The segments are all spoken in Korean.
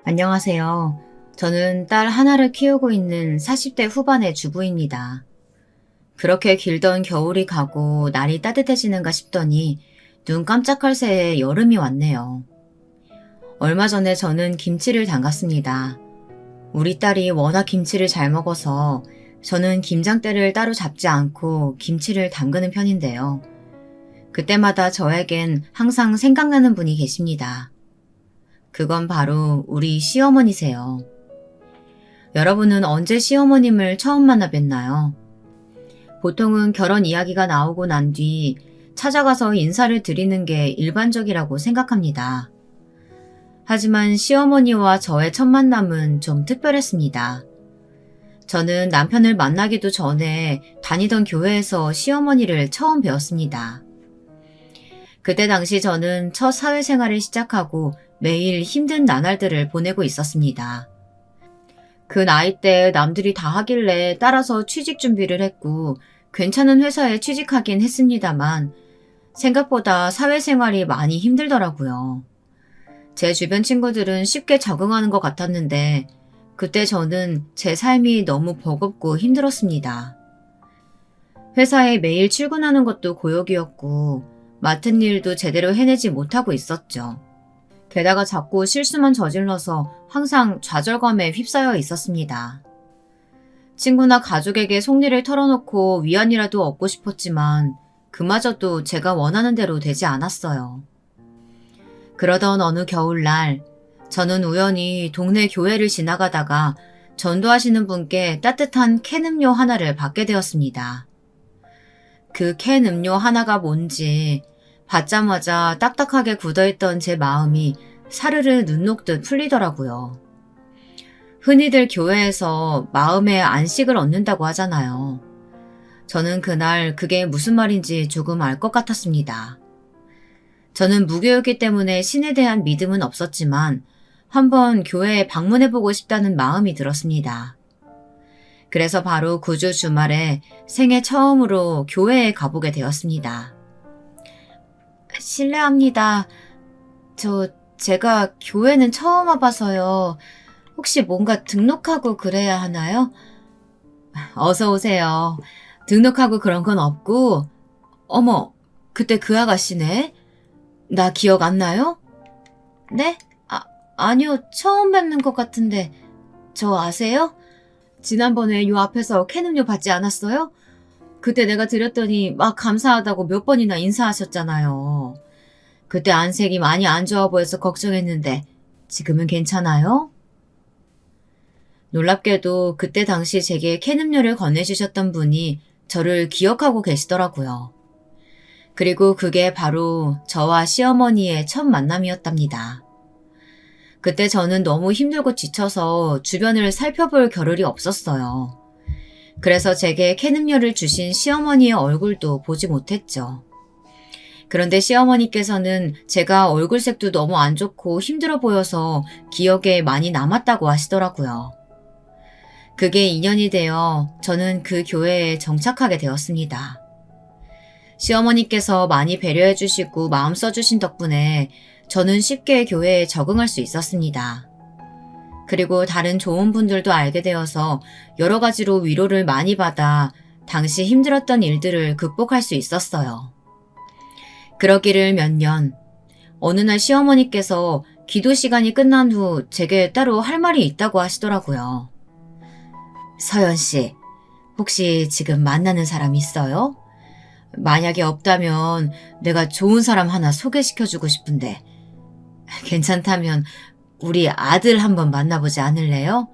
안녕하세요. 저는 딸 하나를 키우고 있는 40대 후반의 주부입니다. 그렇게 길던 겨울이 가고 날이 따뜻해지는가 싶더니 눈 깜짝할 새에 여름이 왔네요. 얼마 전에 저는 김치를 담갔습니다. 우리 딸이 워낙 김치를 잘 먹어서 저는 김장대를 따로 잡지 않고 김치를 담그는 편인데요. 그때마다 저에겐 항상 생각나는 분이 계십니다. 그건 바로 우리 시어머니세요. 여러분은 언제 시어머님을 처음 만나 뵀나요? 보통은 결혼 이야기가 나오고 난 뒤 찾아가서 인사를 드리는 게 일반적이라고 생각합니다. 하지만 시어머니와 저의 첫 만남은 좀 특별했습니다. 저는 남편을 만나기도 전에 다니던 교회에서 시어머니를 처음 뵈었습니다. 그때 당시 저는 첫 사회생활을 시작하고 매일 힘든 나날들을 보내고 있었습니다. 그 나이 때 남들이 다 하길래 따라서 취직 준비를 했고 괜찮은 회사에 취직하긴 했습니다만 생각보다 사회생활이 많이 힘들더라고요. 제 주변 친구들은 쉽게 적응하는 것 같았는데 그때 저는 제 삶이 너무 버겁고 힘들었습니다. 회사에 매일 출근하는 것도 고역이었고 맡은 일도 제대로 해내지 못하고 있었죠. 게다가 자꾸 실수만 저질러서 항상 좌절감에 휩싸여 있었습니다. 친구나 가족에게 속내를 털어놓고 위안이라도 얻고 싶었지만 그마저도 제가 원하는 대로 되지 않았어요. 그러던 어느 겨울날 저는 우연히 동네 교회를 지나가다가 전도하시는 분께 따뜻한 캔 음료 하나를 받게 되었습니다. 그 캔 음료 하나가 뭔지 받자마자 딱딱하게 굳어있던 제 마음이 사르르 눈 녹듯 풀리더라고요. 흔히들 교회에서 마음의 안식을 얻는다고 하잖아요. 저는 그날 그게 무슨 말인지 조금 알 것 같았습니다. 저는 무교였기 때문에 신에 대한 믿음은 없었지만 한번 교회에 방문해보고 싶다는 마음이 들었습니다. 그래서 바로 그 주 주말에 생애 처음으로 교회에 가보게 되었습니다. 실례합니다. 제가 교회는 처음 와봐서요. 혹시 뭔가 등록하고 그래야 하나요? 어서 오세요. 등록하고 그런 건 없고, 어머, 그때 그 아가씨네? 나 기억 안 나요? 네? 아니요. 처음 뵙는 것 같은데, 저 아세요? 지난번에 요 앞에서 캔 음료 받지 않았어요? 그때 내가 드렸더니 막 감사하다고 몇 번이나 인사하셨잖아요. 그때 안색이 많이 안 좋아 보여서 걱정했는데 지금은 괜찮아요? 놀랍게도 그때 당시 제게 캔 음료를 건네주셨던 분이 저를 기억하고 계시더라고요. 그리고 그게 바로 저와 시어머니의 첫 만남이었답니다. 그때 저는 너무 힘들고 지쳐서 주변을 살펴볼 겨를이 없었어요. 그래서 제게 캔 음료를 주신 시어머니의 얼굴도 보지 못했죠. 그런데 시어머니께서는 제가 얼굴색도 너무 안 좋고 힘들어 보여서 기억에 많이 남았다고 하시더라고요. 그게 인연이 되어 저는 그 교회에 정착하게 되었습니다. 시어머니께서 많이 배려해 주시고 마음 써주신 덕분에 저는 쉽게 교회에 적응할 수 있었습니다. 그리고 다른 좋은 분들도 알게 되어서 여러 가지로 위로를 많이 받아 당시 힘들었던 일들을 극복할 수 있었어요. 그러기를 몇 년, 어느 날 시어머니께서 기도 시간이 끝난 후 제게 따로 할 말이 있다고 하시더라고요. 서연 씨, 혹시 지금 만나는 사람 있어요? 만약에 없다면 내가 좋은 사람 하나 소개시켜주고 싶은데 괜찮다면 우리 아들 한번 만나보지 않을래요?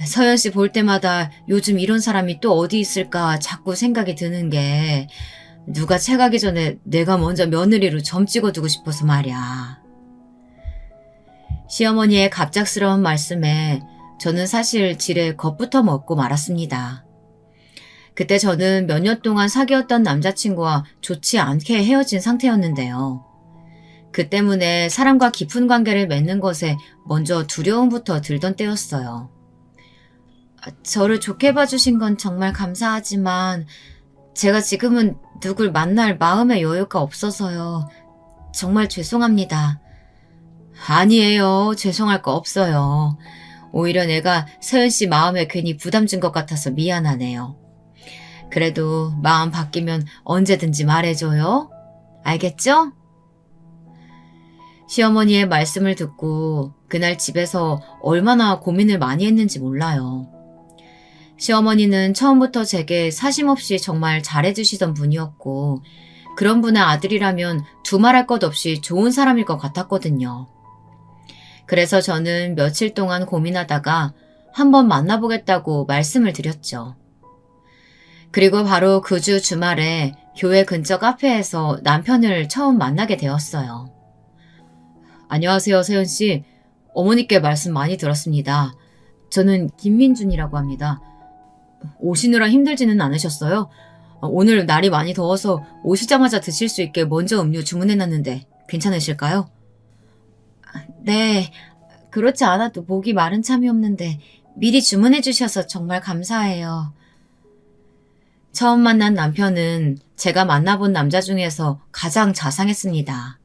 서연 씨 볼 때마다 요즘 이런 사람이 또 어디 있을까 자꾸 생각이 드는 게 누가 채가기 전에 내가 먼저 며느리로 점 찍어두고 싶어서 말이야. 시어머니의 갑작스러운 말씀에 저는 사실 지레 겁부터 먹고 말았습니다. 그때 저는 몇 년 동안 사귀었던 남자친구와 좋지 않게 헤어진 상태였는데요. 그 때문에 사람과 깊은 관계를 맺는 것에 먼저 두려움부터 들던 때였어요. 저를 좋게 봐주신 건 정말 감사하지만 제가 지금은 누굴 만날 마음의 여유가 없어서요. 정말 죄송합니다. 아니에요. 죄송할 거 없어요. 오히려 내가 서연 씨 마음에 괜히 부담 준 것 같아서 미안하네요. 그래도 마음 바뀌면 언제든지 말해줘요. 알겠죠? 시어머니의 말씀을 듣고 그날 집에서 얼마나 고민을 많이 했는지 몰라요. 시어머니는 처음부터 제게 사심없이 정말 잘해주시던 분이었고 그런 분의 아들이라면 두말할 것 없이 좋은 사람일 것 같았거든요. 그래서 저는 며칠 동안 고민하다가 한번 만나보겠다고 말씀을 드렸죠. 그리고 바로 그 주 주말에 교회 근처 카페에서 남편을 처음 만나게 되었어요. 안녕하세요, 세연 씨. 어머니께 말씀 많이 들었습니다. 저는 김민준이라고 합니다. 오시느라 힘들지는 않으셨어요? 오늘 날이 많이 더워서 오시자마자 드실 수 있게 먼저 음료 주문해놨는데 괜찮으실까요? 네, 그렇지 않아도 목이 마른 참이 없는데 미리 주문해 주셔서 정말 감사해요. 처음 만난 남편은 제가 만나본 남자 중에서 가장 자상했습니다.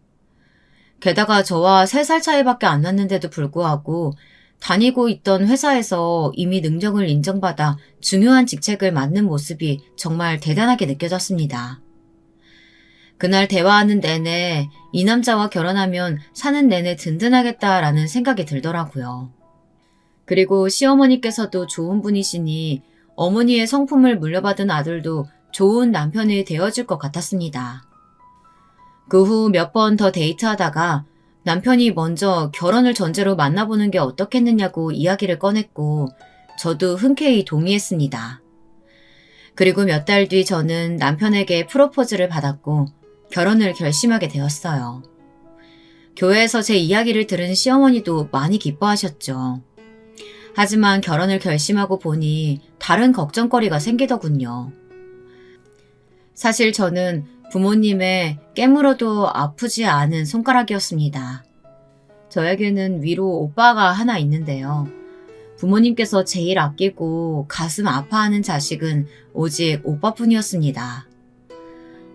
게다가 저와 3살 차이밖에 안 났는데도 불구하고 다니고 있던 회사에서 이미 능력을 인정받아 중요한 직책을 맡는 모습이 정말 대단하게 느껴졌습니다. 그날 대화하는 내내 이 남자와 결혼하면 사는 내내 든든하겠다라는 생각이 들더라고요. 그리고 시어머니께서도 좋은 분이시니 어머니의 성품을 물려받은 아들도 좋은 남편이 되어줄 것 같았습니다. 그 후 몇 번 더 데이트하다가 남편이 먼저 결혼을 전제로 만나보는 게 어떻겠느냐고 이야기를 꺼냈고 저도 흔쾌히 동의했습니다. 그리고 몇 달 뒤 저는 남편에게 프로포즈를 받았고 결혼을 결심하게 되었어요. 교회에서 제 이야기를 들은 시어머니도 많이 기뻐하셨죠. 하지만 결혼을 결심하고 보니 다른 걱정거리가 생기더군요. 사실 저는 부모님의 깨물어도 아프지 않은 손가락이었습니다. 저에게는 위로 오빠가 하나 있는데요. 부모님께서 제일 아끼고 가슴 아파하는 자식은 오직 오빠뿐이었습니다.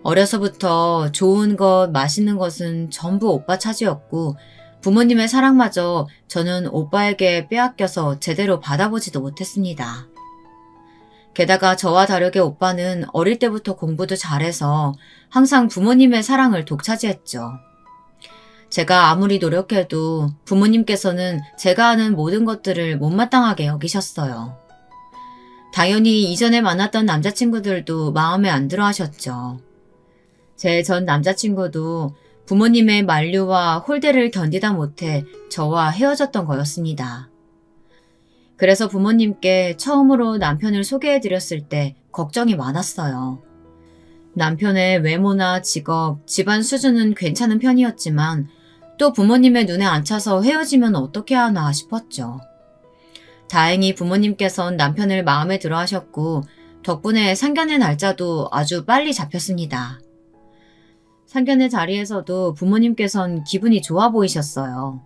어려서부터 좋은 것, 맛있는 것은 전부 오빠 차지였고 부모님의 사랑마저 저는 오빠에게 빼앗겨서 제대로 받아보지도 못했습니다. 게다가 저와 다르게 오빠는 어릴 때부터 공부도 잘해서 항상 부모님의 사랑을 독차지했죠. 제가 아무리 노력해도 부모님께서는 제가 하는 모든 것들을 못마땅하게 여기셨어요. 당연히 이전에 만났던 남자친구들도 마음에 안 들어 하셨죠. 제 전 남자친구도 부모님의 만류와 홀대를 견디다 못해 저와 헤어졌던 거였습니다. 그래서 부모님께 처음으로 남편을 소개해드렸을 때 걱정이 많았어요. 남편의 외모나 직업, 집안 수준은 괜찮은 편이었지만 또 부모님의 눈에 안 차서 헤어지면 어떻게 하나 싶었죠. 다행히 부모님께선 남편을 마음에 들어 하셨고 덕분에 상견례 날짜도 아주 빨리 잡혔습니다. 상견례 자리에서도 부모님께선 기분이 좋아 보이셨어요.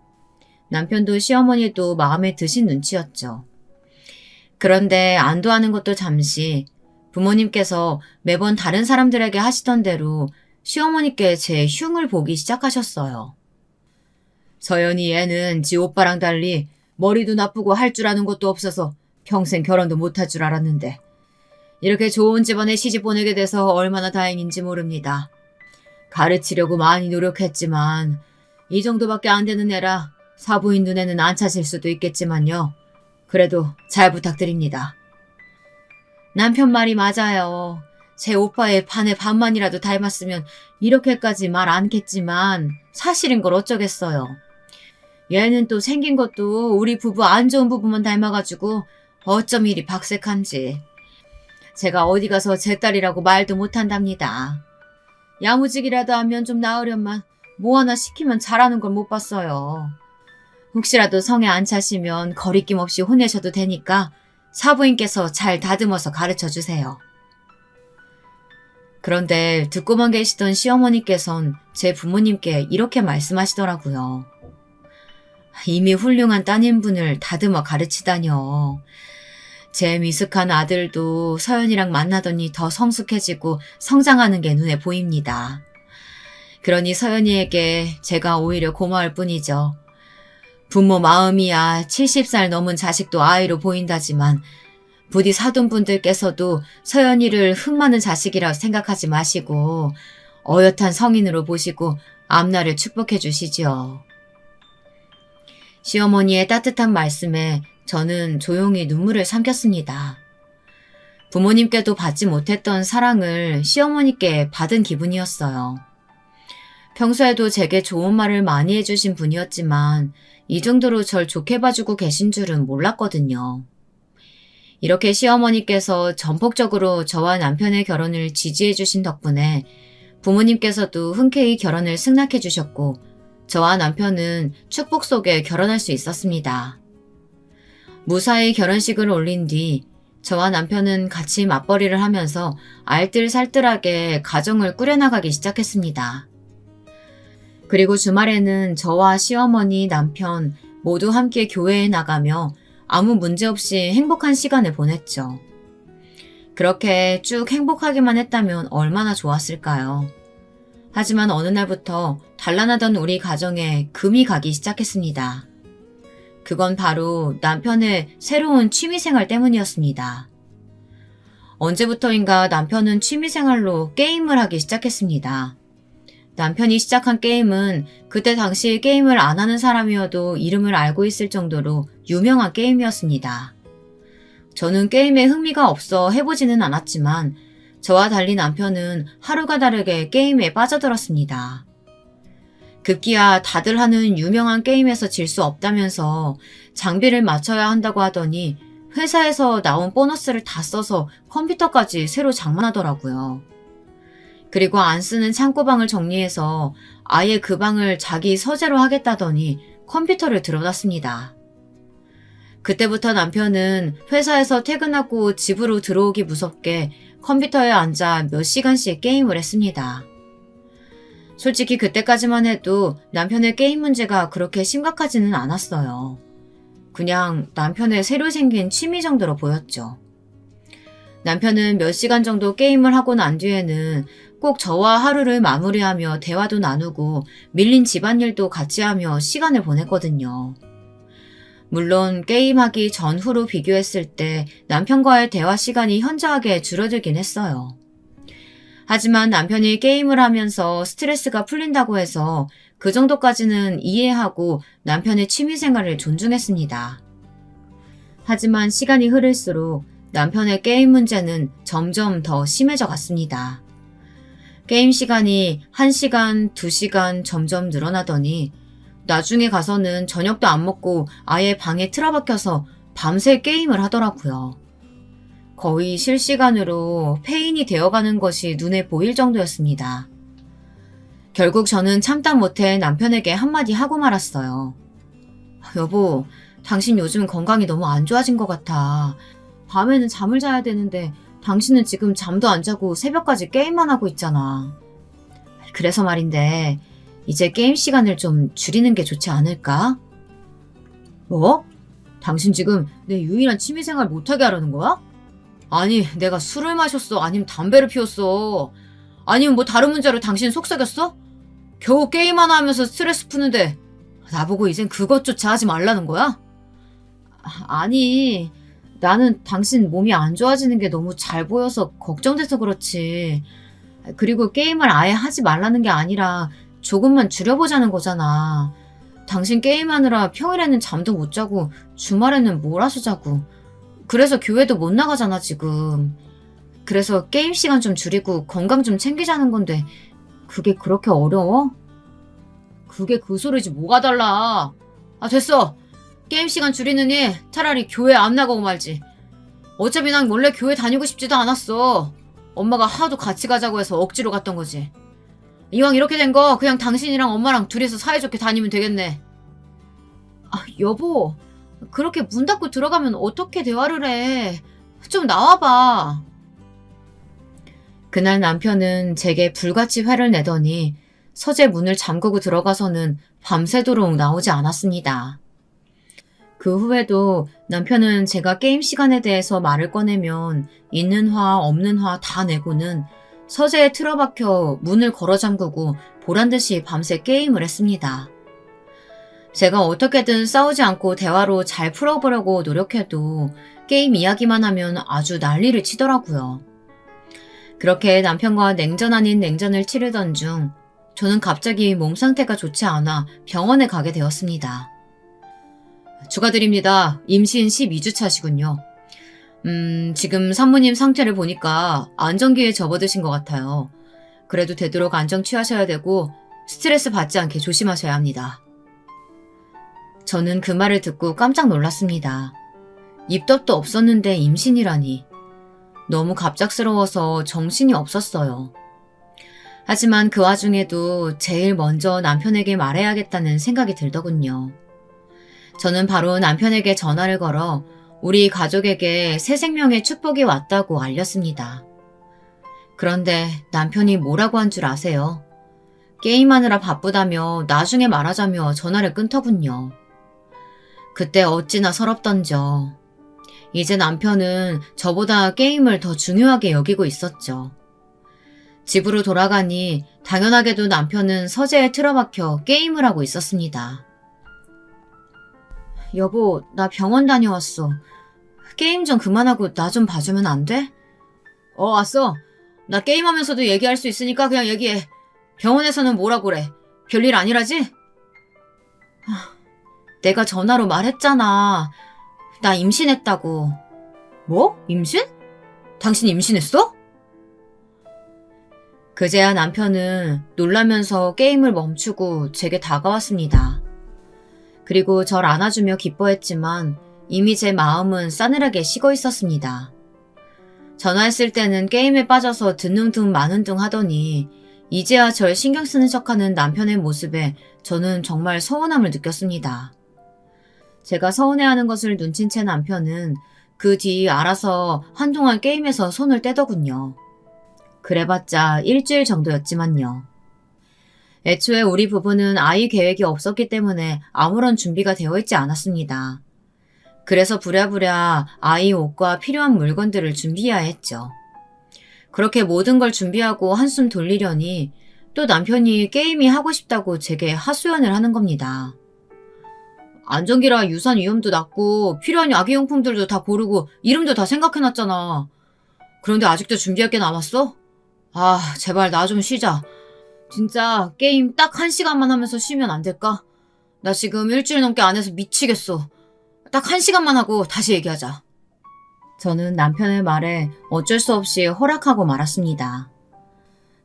남편도 시어머니도 마음에 드신 눈치였죠. 그런데 안도하는 것도 잠시 부모님께서 매번 다른 사람들에게 하시던 대로 시어머니께 제 흉을 보기 시작하셨어요. 서연이 애는 지 오빠랑 달리 머리도 나쁘고 할 줄 아는 것도 없어서 평생 결혼도 못할 줄 알았는데 이렇게 좋은 집안에 시집 보내게 돼서 얼마나 다행인지 모릅니다. 가르치려고 많이 노력했지만 이 정도밖에 안 되는 애라 사부인 눈에는 안 차실 수도 있겠지만요. 그래도 잘 부탁드립니다. 남편 말이 맞아요. 제 오빠의 반의 반만이라도 닮았으면 이렇게까지 말 않겠지만 사실인 걸 어쩌겠어요. 얘는 또 생긴 것도 우리 부부 안 좋은 부분만 닮아가지고 어쩜 이리 박색한지. 제가 어디 가서 제 딸이라고 말도 못한답니다. 야무지기라도 하면 좀 나으련만 뭐 하나 시키면 잘하는 걸 못 봤어요. 혹시라도 성에 안 차시면 거리낌 없이 혼내셔도 되니까 사부인께서 잘 다듬어서 가르쳐주세요. 그런데 듣고만 계시던 시어머니께선 제 부모님께 이렇게 말씀하시더라고요. 이미 훌륭한 따님분을 다듬어 가르치다뇨. 제 미숙한 아들도 서연이랑 만나더니 더 성숙해지고 성장하는 게 눈에 보입니다. 그러니 서연이에게 제가 오히려 고마울 뿐이죠. 부모 마음이야 70살 넘은 자식도 아이로 보인다지만 부디 사돈분들께서도 서연이를 흠많은 자식이라 생각하지 마시고 어엿한 성인으로 보시고 앞날을 축복해 주시지요. 시어머니의 따뜻한 말씀에 저는 조용히 눈물을 삼켰습니다. 부모님께도 받지 못했던 사랑을 시어머니께 받은 기분이었어요. 평소에도 제게 좋은 말을 많이 해주신 분이었지만 이 정도로 절 좋게 봐주고 계신 줄은 몰랐거든요. 이렇게 시어머니께서 전폭적으로 저와 남편의 결혼을 지지해 주신 덕분에 부모님께서도 흔쾌히 결혼을 승낙해 주셨고 저와 남편은 축복 속에 결혼할 수 있었습니다. 무사히 결혼식을 올린 뒤 저와 남편은 같이 맞벌이를 하면서 알뜰살뜰하게 가정을 꾸려나가기 시작했습니다. 그리고 주말에는 저와 시어머니, 남편 모두 함께 교회에 나가며 아무 문제 없이 행복한 시간을 보냈죠. 그렇게 쭉 행복하기만 했다면 얼마나 좋았을까요? 하지만 어느 날부터 단란하던 우리 가정에 금이 가기 시작했습니다. 그건 바로 남편의 새로운 취미생활 때문이었습니다. 언제부터인가 남편은 취미생활로 게임을 하기 시작했습니다. 남편이 시작한 게임은 그때 당시 게임을 안 하는 사람이어도 이름을 알고 있을 정도로 유명한 게임이었습니다. 저는 게임에 흥미가 없어 해보지는 않았지만 저와 달리 남편은 하루가 다르게 게임에 빠져들었습니다. 급기야 다들 하는 유명한 게임에서 질 수 없다면서 장비를 맞춰야 한다고 하더니 회사에서 나온 보너스를 다 써서 컴퓨터까지 새로 장만하더라고요. 그리고 안 쓰는 창고방을 정리해서 아예 그 방을 자기 서재로 하겠다더니 컴퓨터를 들여놨습니다. 그때부터 남편은 회사에서 퇴근하고 집으로 들어오기 무섭게 컴퓨터에 앉아 몇 시간씩 게임을 했습니다. 솔직히 그때까지만 해도 남편의 게임 문제가 그렇게 심각하지는 않았어요. 그냥 남편의 새로 생긴 취미 정도로 보였죠. 남편은 몇 시간 정도 게임을 하고 난 뒤에는 꼭 저와 하루를 마무리하며 대화도 나누고 밀린 집안일도 같이 하며 시간을 보냈거든요. 물론 게임하기 전후로 비교했을 때 남편과의 대화 시간이 현저하게 줄어들긴 했어요. 하지만 남편이 게임을 하면서 스트레스가 풀린다고 해서 그 정도까지는 이해하고 남편의 취미생활을 존중했습니다. 하지만 시간이 흐를수록 남편의 게임 문제는 점점 더 심해져 갔습니다. 게임 시간이 1시간, 2시간 점점 늘어나더니 나중에 가서는 저녁도 안 먹고 아예 방에 틀어박혀서 밤새 게임을 하더라고요. 거의 실시간으로 페인이 되어가는 것이 눈에 보일 정도였습니다. 결국 저는 참다 못해 남편에게 한마디 하고 말았어요. 여보, 당신 요즘 건강이 너무 안 좋아진 것 같아. 밤에는 잠을 자야 되는데 당신은 지금 잠도 안 자고 새벽까지 게임만 하고 있잖아. 그래서 말인데 이제 게임 시간을 좀 줄이는 게 좋지 않을까? 뭐? 당신 지금 내 유일한 취미생활 못하게 하려는 거야? 아니, 내가 술을 마셨어? 아니면 담배를 피웠어? 아니면 뭐 다른 문제로 당신 속썩였어? 겨우 게임 하나 하면서 스트레스 푸는데 나보고 이젠 그것조차 하지 말라는 거야? 아니, 나는 당신 몸이 안 좋아지는 게 너무 잘 보여서 걱정돼서 그렇지. 그리고 게임을 아예 하지 말라는 게 아니라 조금만 줄여보자는 거잖아. 당신 게임하느라 평일에는 잠도 못 자고 주말에는 몰아서 자고. 그래서 교회도 못 나가잖아 지금. 그래서 게임 시간 좀 줄이고 건강 좀 챙기자는 건데 그게 그렇게 어려워? 그게 그 소리지 뭐가 달라. 아 됐어. 게임 시간 줄이느니 차라리 교회 안 나가고 말지. 어차피 난 원래 교회 다니고 싶지도 않았어. 엄마가 하도 같이 가자고 해서 억지로 갔던 거지. 이왕 이렇게 된 거 그냥 당신이랑 엄마랑 둘이서 사이좋게 다니면 되겠네. 아 여보, 그렇게 문 닫고 들어가면 어떻게 대화를 해. 좀 나와봐. 그날 남편은 제게 불같이 화를 내더니 서재 문을 잠그고 들어가서는 밤새도록 나오지 않았습니다. 그 후에도 남편은 제가 게임 시간에 대해서 말을 꺼내면 있는 화 없는 화 다 내고는 서재에 틀어박혀 문을 걸어 잠그고 보란듯이 밤새 게임을 했습니다. 제가 어떻게든 싸우지 않고 대화로 잘 풀어보려고 노력해도 게임 이야기만 하면 아주 난리를 치더라고요. 그렇게 남편과 냉전 아닌 냉전을 치르던 중 저는 갑자기 몸 상태가 좋지 않아 병원에 가게 되었습니다. 축하드립니다. 임신 12주 차시군요. 지금 산모님 상태를 보니까 안정기에 접어드신 것 같아요. 그래도 되도록 안정 취하셔야 되고 스트레스 받지 않게 조심하셔야 합니다. 저는 그 말을 듣고 깜짝 놀랐습니다. 입덧도 없었는데 임신이라니. 너무 갑작스러워서 정신이 없었어요. 하지만 그 와중에도 제일 먼저 남편에게 말해야겠다는 생각이 들더군요. 저는 바로 남편에게 전화를 걸어 우리 가족에게 새 생명의 축복이 왔다고 알렸습니다. 그런데 남편이 뭐라고 한 줄 아세요? 게임하느라 바쁘다며 나중에 말하자며 전화를 끊더군요. 그때 어찌나 서럽던져. 이제 남편은 저보다 게임을 더 중요하게 여기고 있었죠. 집으로 돌아가니 당연하게도 남편은 서재에 틀어박혀 게임을 하고 있었습니다. 여보, 나 병원 다녀왔어. 게임 좀 그만하고 나 좀 봐주면 안 돼? 왔어. 나 게임하면서도 얘기할 수 있으니까 그냥 얘기해. 병원에서는 뭐라고 그래? 별일 아니라지? 내가 전화로 말했잖아. 나 임신했다고. 뭐? 임신? 당신 임신했어? 그제야 남편은 놀라면서 게임을 멈추고 제게 다가왔습니다. 그리고 절 안아주며 기뻐했지만 이미 제 마음은 싸늘하게 식어 있었습니다. 전화했을 때는 게임에 빠져서 듣는 둥 마는 둥 하더니 이제야 절 신경 쓰는 척하는 남편의 모습에 저는 정말 서운함을 느꼈습니다. 제가 서운해하는 것을 눈친 채 남편은 그 뒤 알아서 한동안 게임에서 손을 떼더군요. 그래봤자 일주일 정도였지만요. 애초에 우리 부부는 아이 계획이 없었기 때문에 아무런 준비가 되어 있지 않았습니다. 그래서 부랴부랴 아이 옷과 필요한 물건들을 준비해야 했죠. 그렇게 모든 걸 준비하고 한숨 돌리려니 또 남편이 게임이 하고 싶다고 제게 하소연을 하는 겁니다. 안전기라 유산 위험도 낮고 필요한 아기용품들도 다 고르고 이름도 다 생각해놨잖아. 그런데 아직도 준비할 게 남았어? 제발 나 좀 쉬자. 진짜 게임 딱 1시간만 하면서 쉬면 안 될까? 나 지금 일주일 넘게 안 해서 미치겠어. 딱 1시간만 하고 다시 얘기하자. 저는 남편의 말에 어쩔 수 없이 허락하고 말았습니다.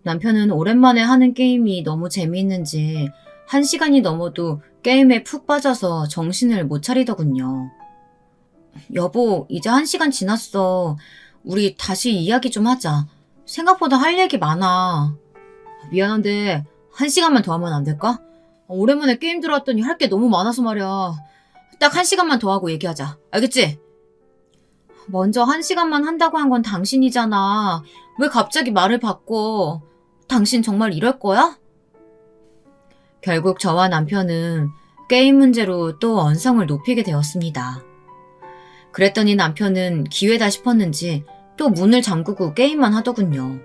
남편은 오랜만에 하는 게임이 너무 재미있는지 1시간이 넘어도 게임에 푹 빠져서 정신을 못 차리더군요. 여보, 이제 1시간 지났어. 우리 다시 이야기 좀 하자. 생각보다 할 얘기 많아. 미안한데 1시간만 더 하면 안 될까? 오랜만에 게임 들어왔더니 할 게 너무 많아서 말이야. 딱 1시간만 더 하고 얘기하자. 알겠지? 먼저 1시간만 한다고 한 건 당신이잖아. 왜 갑자기 말을 바꿔? 당신 정말 이럴 거야? 결국 저와 남편은 게임 문제로 또 언성을 높이게 되었습니다. 그랬더니 남편은 기회다 싶었는지 또 문을 잠그고 게임만 하더군요.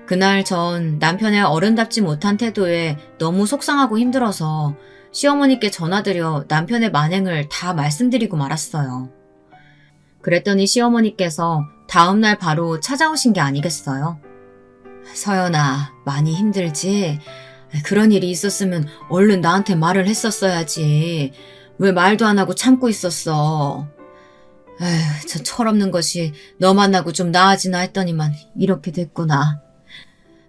그날 전 남편의 어른답지 못한 태도에 너무 속상하고 힘들어서 시어머니께 전화드려 남편의 만행을 다 말씀드리고 말았어요. 그랬더니 시어머니께서 다음날 바로 찾아오신 게 아니겠어요? 서연아, 많이 힘들지? 그런 일이 있었으면 얼른 나한테 말을 했었어야지. 왜 말도 안 하고 참고 있었어? 에휴, 저 철없는 것이 너 만나고 좀 나아지나 했더니만 이렇게 됐구나.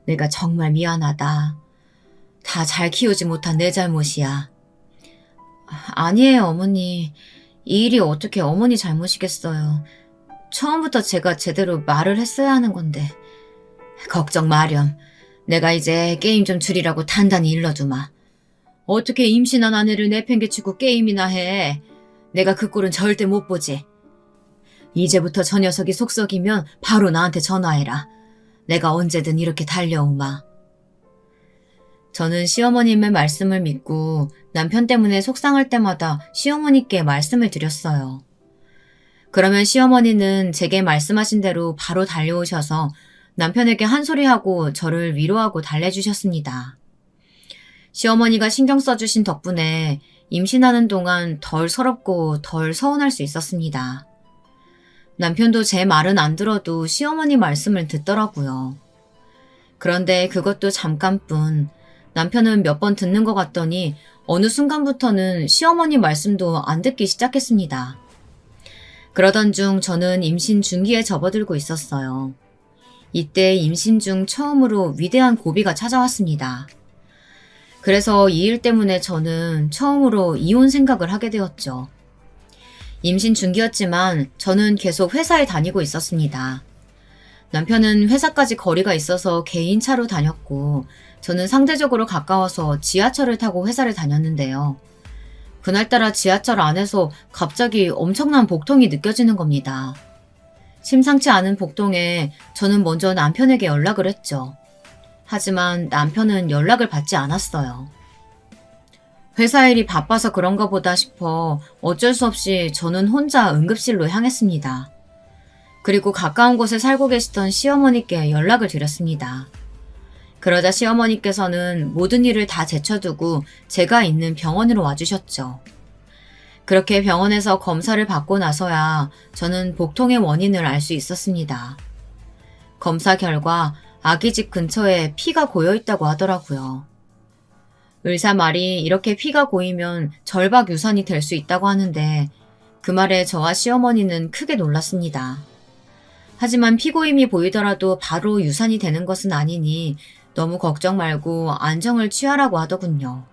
내가 정말 미안하다. 다 잘 키우지 못한 내 잘못이야. 아니에요, 어머니. 이 일이 어떻게 어머니 잘못이겠어요. 처음부터 제가 제대로 말을 했어야 하는 건데. 걱정 마렴. 내가 이제 게임 좀 줄이라고 단단히 일러두마. 어떻게 임신한 아내를 내팽개치고 게임이나 해. 내가 그 꼴은 절대 못 보지. 이제부터 저 녀석이 속썩이면 바로 나한테 전화해라. 내가 언제든 이렇게 달려오마. 저는 시어머님의 말씀을 믿고 남편 때문에 속상할 때마다 시어머니께 말씀을 드렸어요. 그러면 시어머니는 제게 말씀하신 대로 바로 달려오셔서 남편에게 한 소리하고 저를 위로하고 달래주셨습니다. 시어머니가 신경 써주신 덕분에 임신하는 동안 덜 서럽고 덜 서운할 수 있었습니다. 남편도 제 말은 안 들어도 시어머니 말씀을 듣더라고요. 그런데 그것도 잠깐뿐. 남편은 몇 번 듣는 것 같더니 어느 순간부터는 시어머니 말씀도 안 듣기 시작했습니다. 그러던 중 저는 임신 중기에 접어들고 있었어요. 이때 임신 중 처음으로 위대한 고비가 찾아왔습니다. 그래서 이 일 때문에 저는 처음으로 이혼 생각을 하게 되었죠. 임신 중기였지만 저는 계속 회사에 다니고 있었습니다. 남편은 회사까지 거리가 있어서 개인차로 다녔고 저는 상대적으로 가까워서 지하철을 타고 회사를 다녔는데요. 그날따라 지하철 안에서 갑자기 엄청난 복통이 느껴지는 겁니다. 심상치 않은 복통에 저는 먼저 남편에게 연락을 했죠. 하지만 남편은 연락을 받지 않았어요. 회사 일이 바빠서 그런가 보다 싶어 어쩔 수 없이 저는 혼자 응급실로 향했습니다. 그리고 가까운 곳에 살고 계시던 시어머니께 연락을 드렸습니다. 그러자 시어머니께서는 모든 일을 다 제쳐두고 제가 있는 병원으로 와주셨죠. 그렇게 병원에서 검사를 받고 나서야 저는 복통의 원인을 알 수 있었습니다. 검사 결과 아기 집 근처에 피가 고여 있다고 하더라고요. 의사 말이 이렇게 피가 고이면 절박 유산이 될 수 있다고 하는데 그 말에 저와 시어머니는 크게 놀랐습니다. 하지만 피고임이 보이더라도 바로 유산이 되는 것은 아니니 너무 걱정 말고 안정을 취하라고 하더군요.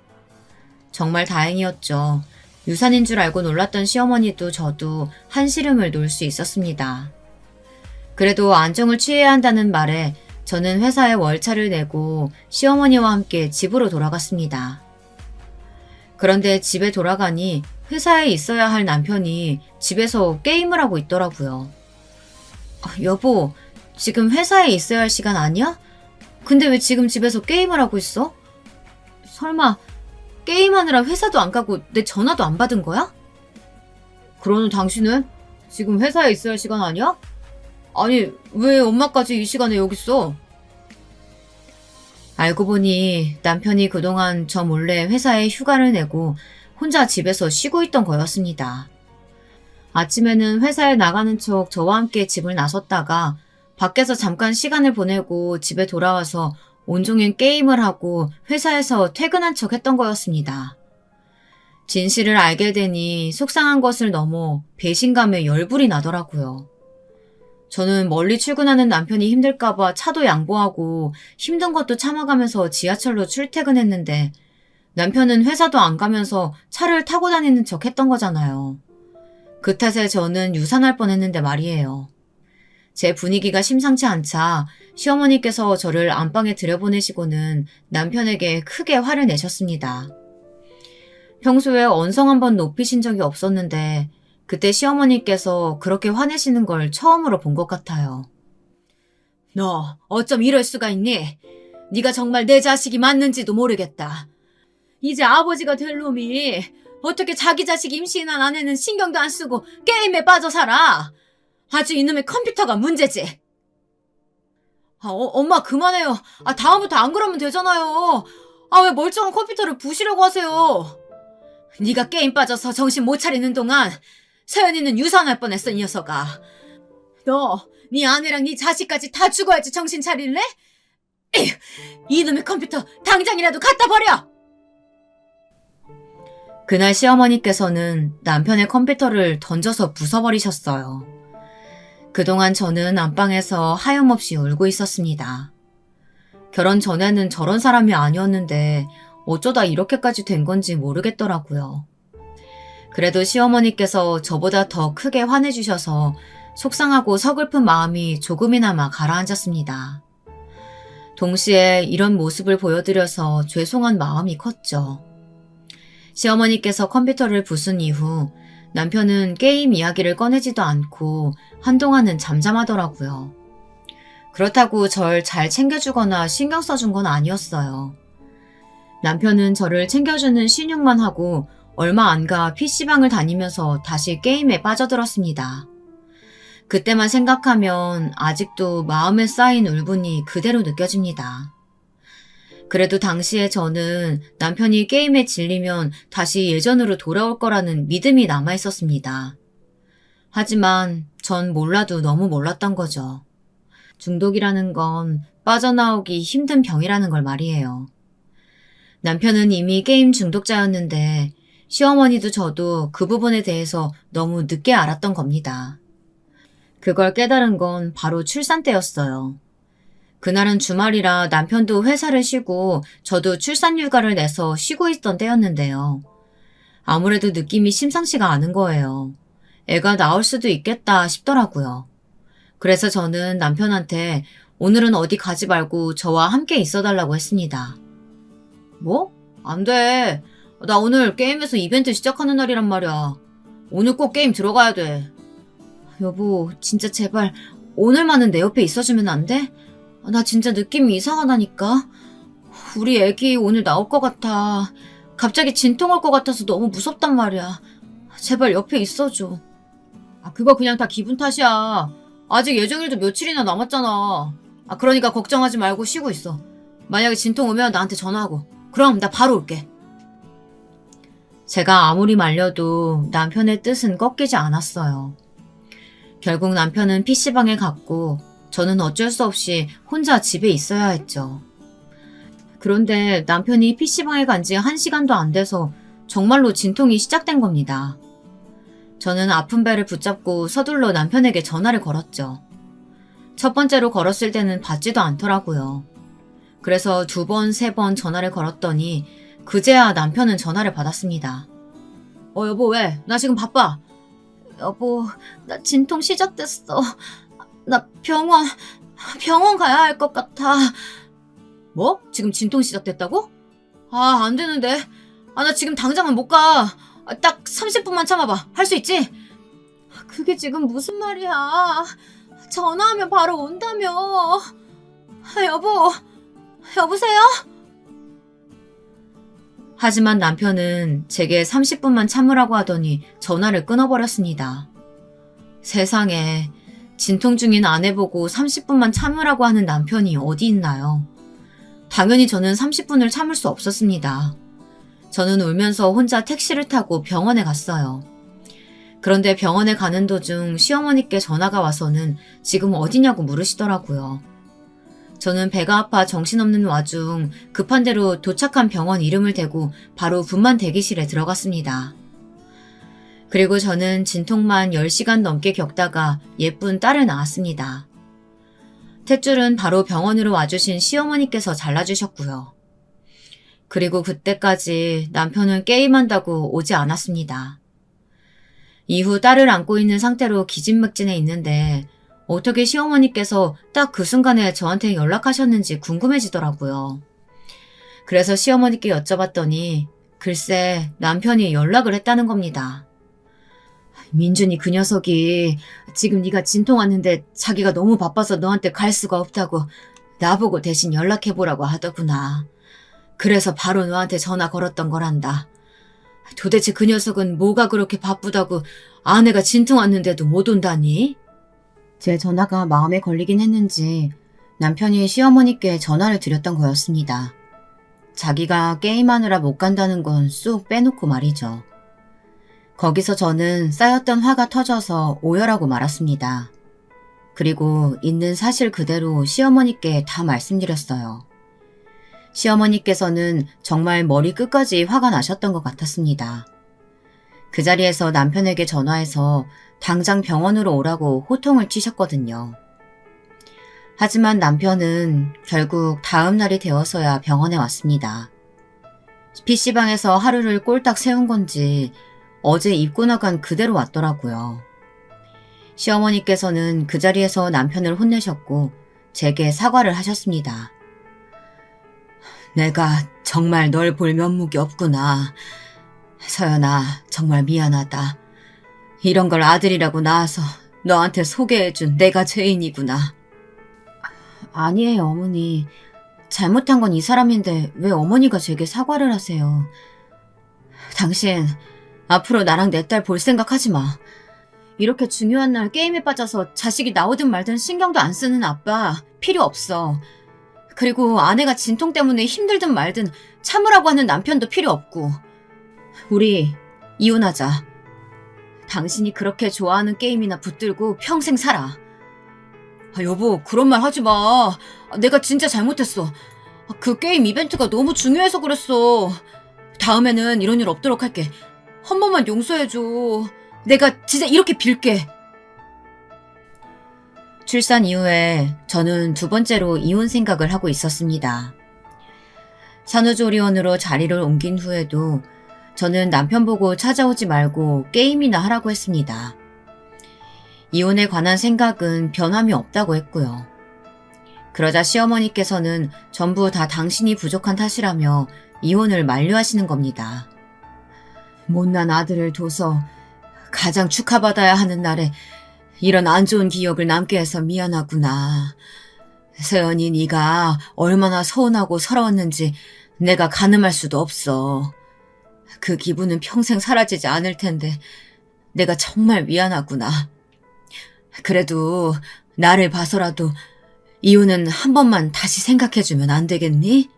정말 다행이었죠. 유산인 줄 알고 놀랐던 시어머니도 저도 한시름을 놓을 수 있었습니다. 그래도 안정을 취해야 한다는 말에 저는 회사에 월차를 내고 시어머니와 함께 집으로 돌아갔습니다. 그런데 집에 돌아가니 회사에 있어야 할 남편이 집에서 게임을 하고 있더라고요. 여보, 지금 회사에 있어야 할 시간 아니야? 근데 왜 지금 집에서 게임을 하고 있어? 설마 게임하느라 회사도 안 가고 내 전화도 안 받은 거야? 그러는 당신은 지금 회사에 있어야 할 시간 아니야? 아니, 왜 엄마까지 이 시간에 여기 있어? 알고 보니 남편이 그동안 저 몰래 회사에 휴가를 내고 혼자 집에서 쉬고 있던 거였습니다. 아침에는 회사에 나가는 척 저와 함께 집을 나섰다가 밖에서 잠깐 시간을 보내고 집에 돌아와서 온종일 게임을 하고 회사에서 퇴근한 척 했던 거였습니다. 진실을 알게 되니 속상한 것을 넘어 배신감에 열불이 나더라고요. 저는 멀리 출근하는 남편이 힘들까봐 차도 양보하고 힘든 것도 참아가면서 지하철로 출퇴근했는데 남편은 회사도 안 가면서 차를 타고 다니는 척 했던 거잖아요. 그 탓에 저는 유산할 뻔했는데 말이에요. 제 분위기가 심상치 않자 시어머니께서 저를 안방에 들여보내시고는 남편에게 크게 화를 내셨습니다. 평소에 언성 한번 높이신 적이 없었는데 그때 시어머니께서 그렇게 화내시는 걸 처음으로 본 것 같아요. 너 어쩜 이럴 수가 있니? 네가 정말 내 자식이 맞는지도 모르겠다. 이제 아버지가 될 놈이 어떻게 자기 자식 임신한 아내는 신경도 안 쓰고 게임에 빠져 살아? 아주 이놈의 컴퓨터가 문제지. 엄마 그만해요. 다음부터 안 그러면 되잖아요. 왜 멀쩡한 컴퓨터를 부시려고 하세요? 네가 게임 빠져서 정신 못 차리는 동안 서연이는 유산할 뻔했어, 이 녀석아. 너, 네 아내랑 네 자식까지 다 죽어야지 정신 차릴래? 에휴, 이놈의 컴퓨터 당장이라도 갖다 버려! 그날 시어머니께서는 남편의 컴퓨터를 던져서 부숴버리셨어요. 그동안 저는 안방에서 하염없이 울고 있었습니다. 결혼 전에는 저런 사람이 아니었는데 어쩌다 이렇게까지 된 건지 모르겠더라고요. 그래도 시어머니께서 저보다 더 크게 화내주셔서 속상하고 서글픈 마음이 조금이나마 가라앉았습니다. 동시에 이런 모습을 보여드려서 죄송한 마음이 컸죠. 시어머니께서 컴퓨터를 부순 이후 남편은 게임 이야기를 꺼내지도 않고 한동안은 잠잠하더라고요. 그렇다고 절 잘 챙겨주거나 신경 써준 건 아니었어요. 남편은 저를 챙겨주는 신용만 하고 얼마 안 가 PC방을 다니면서 다시 게임에 빠져들었습니다. 그때만 생각하면 아직도 마음에 쌓인 울분이 그대로 느껴집니다. 그래도 당시에 저는 남편이 게임에 질리면 다시 예전으로 돌아올 거라는 믿음이 남아 있었습니다. 하지만 전 몰라도 너무 몰랐던 거죠. 중독이라는 건 빠져나오기 힘든 병이라는 걸 말이에요. 남편은 이미 게임 중독자였는데 시어머니도 저도 그 부분에 대해서 너무 늦게 알았던 겁니다. 그걸 깨달은 건 바로 출산 때였어요. 그날은 주말이라 남편도 회사를 쉬고 저도 출산 휴가를 내서 쉬고 있던 때였는데요. 아무래도 느낌이 심상치가 않은 거예요. 애가 나올 수도 있겠다 싶더라고요. 그래서 저는 남편한테 오늘은 어디 가지 말고 저와 함께 있어달라고 했습니다. 뭐? 안 돼. 나 오늘 게임에서 이벤트 시작하는 날이란 말이야. 오늘 꼭 게임 들어가야 돼. 여보, 진짜 제발 오늘만은 내 옆에 있어주면 안 돼? 나 진짜 느낌이 이상하다니까. 우리 애기 오늘 나올 것 같아. 갑자기 진통 올 것 같아서 너무 무섭단 말이야. 제발 옆에 있어줘. 그거 그냥 다 기분 탓이야. 아직 예정일도 며칠이나 남았잖아. 그러니까 걱정하지 말고 쉬고 있어. 만약에 진통 오면 나한테 전화하고. 그럼 나 바로 올게. 제가 아무리 말려도 남편의 뜻은 꺾이지 않았어요. 결국 남편은 PC방에 갔고 저는 어쩔 수 없이 혼자 집에 있어야 했죠. 그런데 남편이 PC방에 간 지 1시간도 안 돼서 정말로 진통이 시작된 겁니다. 저는 아픈 배를 붙잡고 서둘러 남편에게 전화를 걸었죠. 첫 번째로 걸었을 때는 받지도 않더라고요. 그래서 2번, 3번 전화를 걸었더니 그제야 남편은 전화를 받았습니다. 여보 왜? 나 지금 바빠. 여보, 나 진통 시작됐어. 나 병원 가야 할 것 같아. 뭐? 지금 진통 시작됐다고? 안 되는데. 나 지금 당장은 못 가. 딱 30분만 참아봐. 할 수 있지? 그게 지금 무슨 말이야. 전화하면 바로 온다며. 여보세요? 하지만 남편은 제게 30분만 참으라고 하더니 전화를 끊어버렸습니다. 세상에 진통 중인 아내 보고 30분만 참으라고 하는 남편이 어디 있나요? 당연히 저는 30분을 참을 수 없었습니다. 저는 울면서 혼자 택시를 타고 병원에 갔어요. 그런데 병원에 가는 도중 시어머니께 전화가 와서는 지금 어디냐고 물으시더라고요. 저는 배가 아파 정신없는 와중 급한 대로 도착한 병원 이름을 대고 바로 분만 대기실에 들어갔습니다. 그리고 저는 진통만 10시간 넘게 겪다가 예쁜 딸을 낳았습니다. 탯줄은 바로 병원으로 와주신 시어머니께서 잘라주셨고요. 그리고 그때까지 남편은 게임한다고 오지 않았습니다. 이후 딸을 안고 있는 상태로 기진맥진해 있는데 어떻게 시어머니께서 딱 그 순간에 저한테 연락하셨는지 궁금해지더라고요. 그래서 시어머니께 여쭤봤더니 글쎄 남편이 연락을 했다는 겁니다. 민준이 그 녀석이 지금 네가 진통 왔는데 자기가 너무 바빠서 너한테 갈 수가 없다고 나보고 대신 연락해보라고 하더구나. 그래서 바로 너한테 전화 걸었던 거란다. 도대체 그 녀석은 뭐가 그렇게 바쁘다고 아내가 진통 왔는데도 못 온다니? 제 전화가 마음에 걸리긴 했는지 남편이 시어머니께 전화를 드렸던 거였습니다. 자기가 게임하느라 못 간다는 건 쑥 빼놓고 말이죠. 거기서 저는 쌓였던 화가 터져서 오열하고 말았습니다. 그리고 있는 사실 그대로 시어머니께 다 말씀드렸어요. 시어머니께서는 정말 머리 끝까지 화가 나셨던 것 같았습니다. 그 자리에서 남편에게 전화해서 당장 병원으로 오라고 호통을 치셨거든요. 하지만 남편은 결국 다음 날이 되어서야 병원에 왔습니다. PC방에서 하루를 꼴딱 세운 건지 어제 입고 나간 그대로 왔더라고요. 시어머니께서는 그 자리에서 남편을 혼내셨고 제게 사과를 하셨습니다. 내가 정말 널 볼 면목이 없구나. 서연아, 정말 미안하다. 이런 걸 아들이라고 낳아서 너한테 소개해준 내가 죄인이구나. 아니에요, 어머니. 잘못한 건 이 사람인데 왜 어머니가 제게 사과를 하세요. 당신 앞으로 나랑 내 딸 볼 생각하지 마. 이렇게 중요한 날 게임에 빠져서 자식이 나오든 말든 신경도 안 쓰는 아빠 필요 없어. 그리고 아내가 진통 때문에 힘들든 말든 참으라고 하는 남편도 필요 없고. 우리 이혼하자. 당신이 그렇게 좋아하는 게임이나 붙들고 평생 살아. 여보, 그런 말 하지 마. 내가 진짜 잘못했어. 그 게임 이벤트가 너무 중요해서 그랬어. 다음에는 이런 일 없도록 할게. 한 번만 용서해줘. 내가 진짜 이렇게 빌게. 출산 이후에 저는 두 번째로 이혼 생각을 하고 있었습니다. 산후조리원으로 자리를 옮긴 후에도 저는 남편 보고 찾아오지 말고 게임이나 하라고 했습니다. 이혼에 관한 생각은 변함이 없다고 했고요. 그러자 시어머니께서는 전부 다 당신이 부족한 탓이라며 이혼을 만류하시는 겁니다. 못난 아들을 둬서 가장 축하받아야 하는 날에 이런 안 좋은 기억을 남게 해서 미안하구나. 서연이 네가 얼마나 서운하고 서러웠는지 내가 가늠할 수도 없어. 그 기분은 평생 사라지지 않을 텐데 내가 정말 미안하구나. 그래도 나를 봐서라도 이혼은 한 번만 다시 생각해주면 안 되겠니?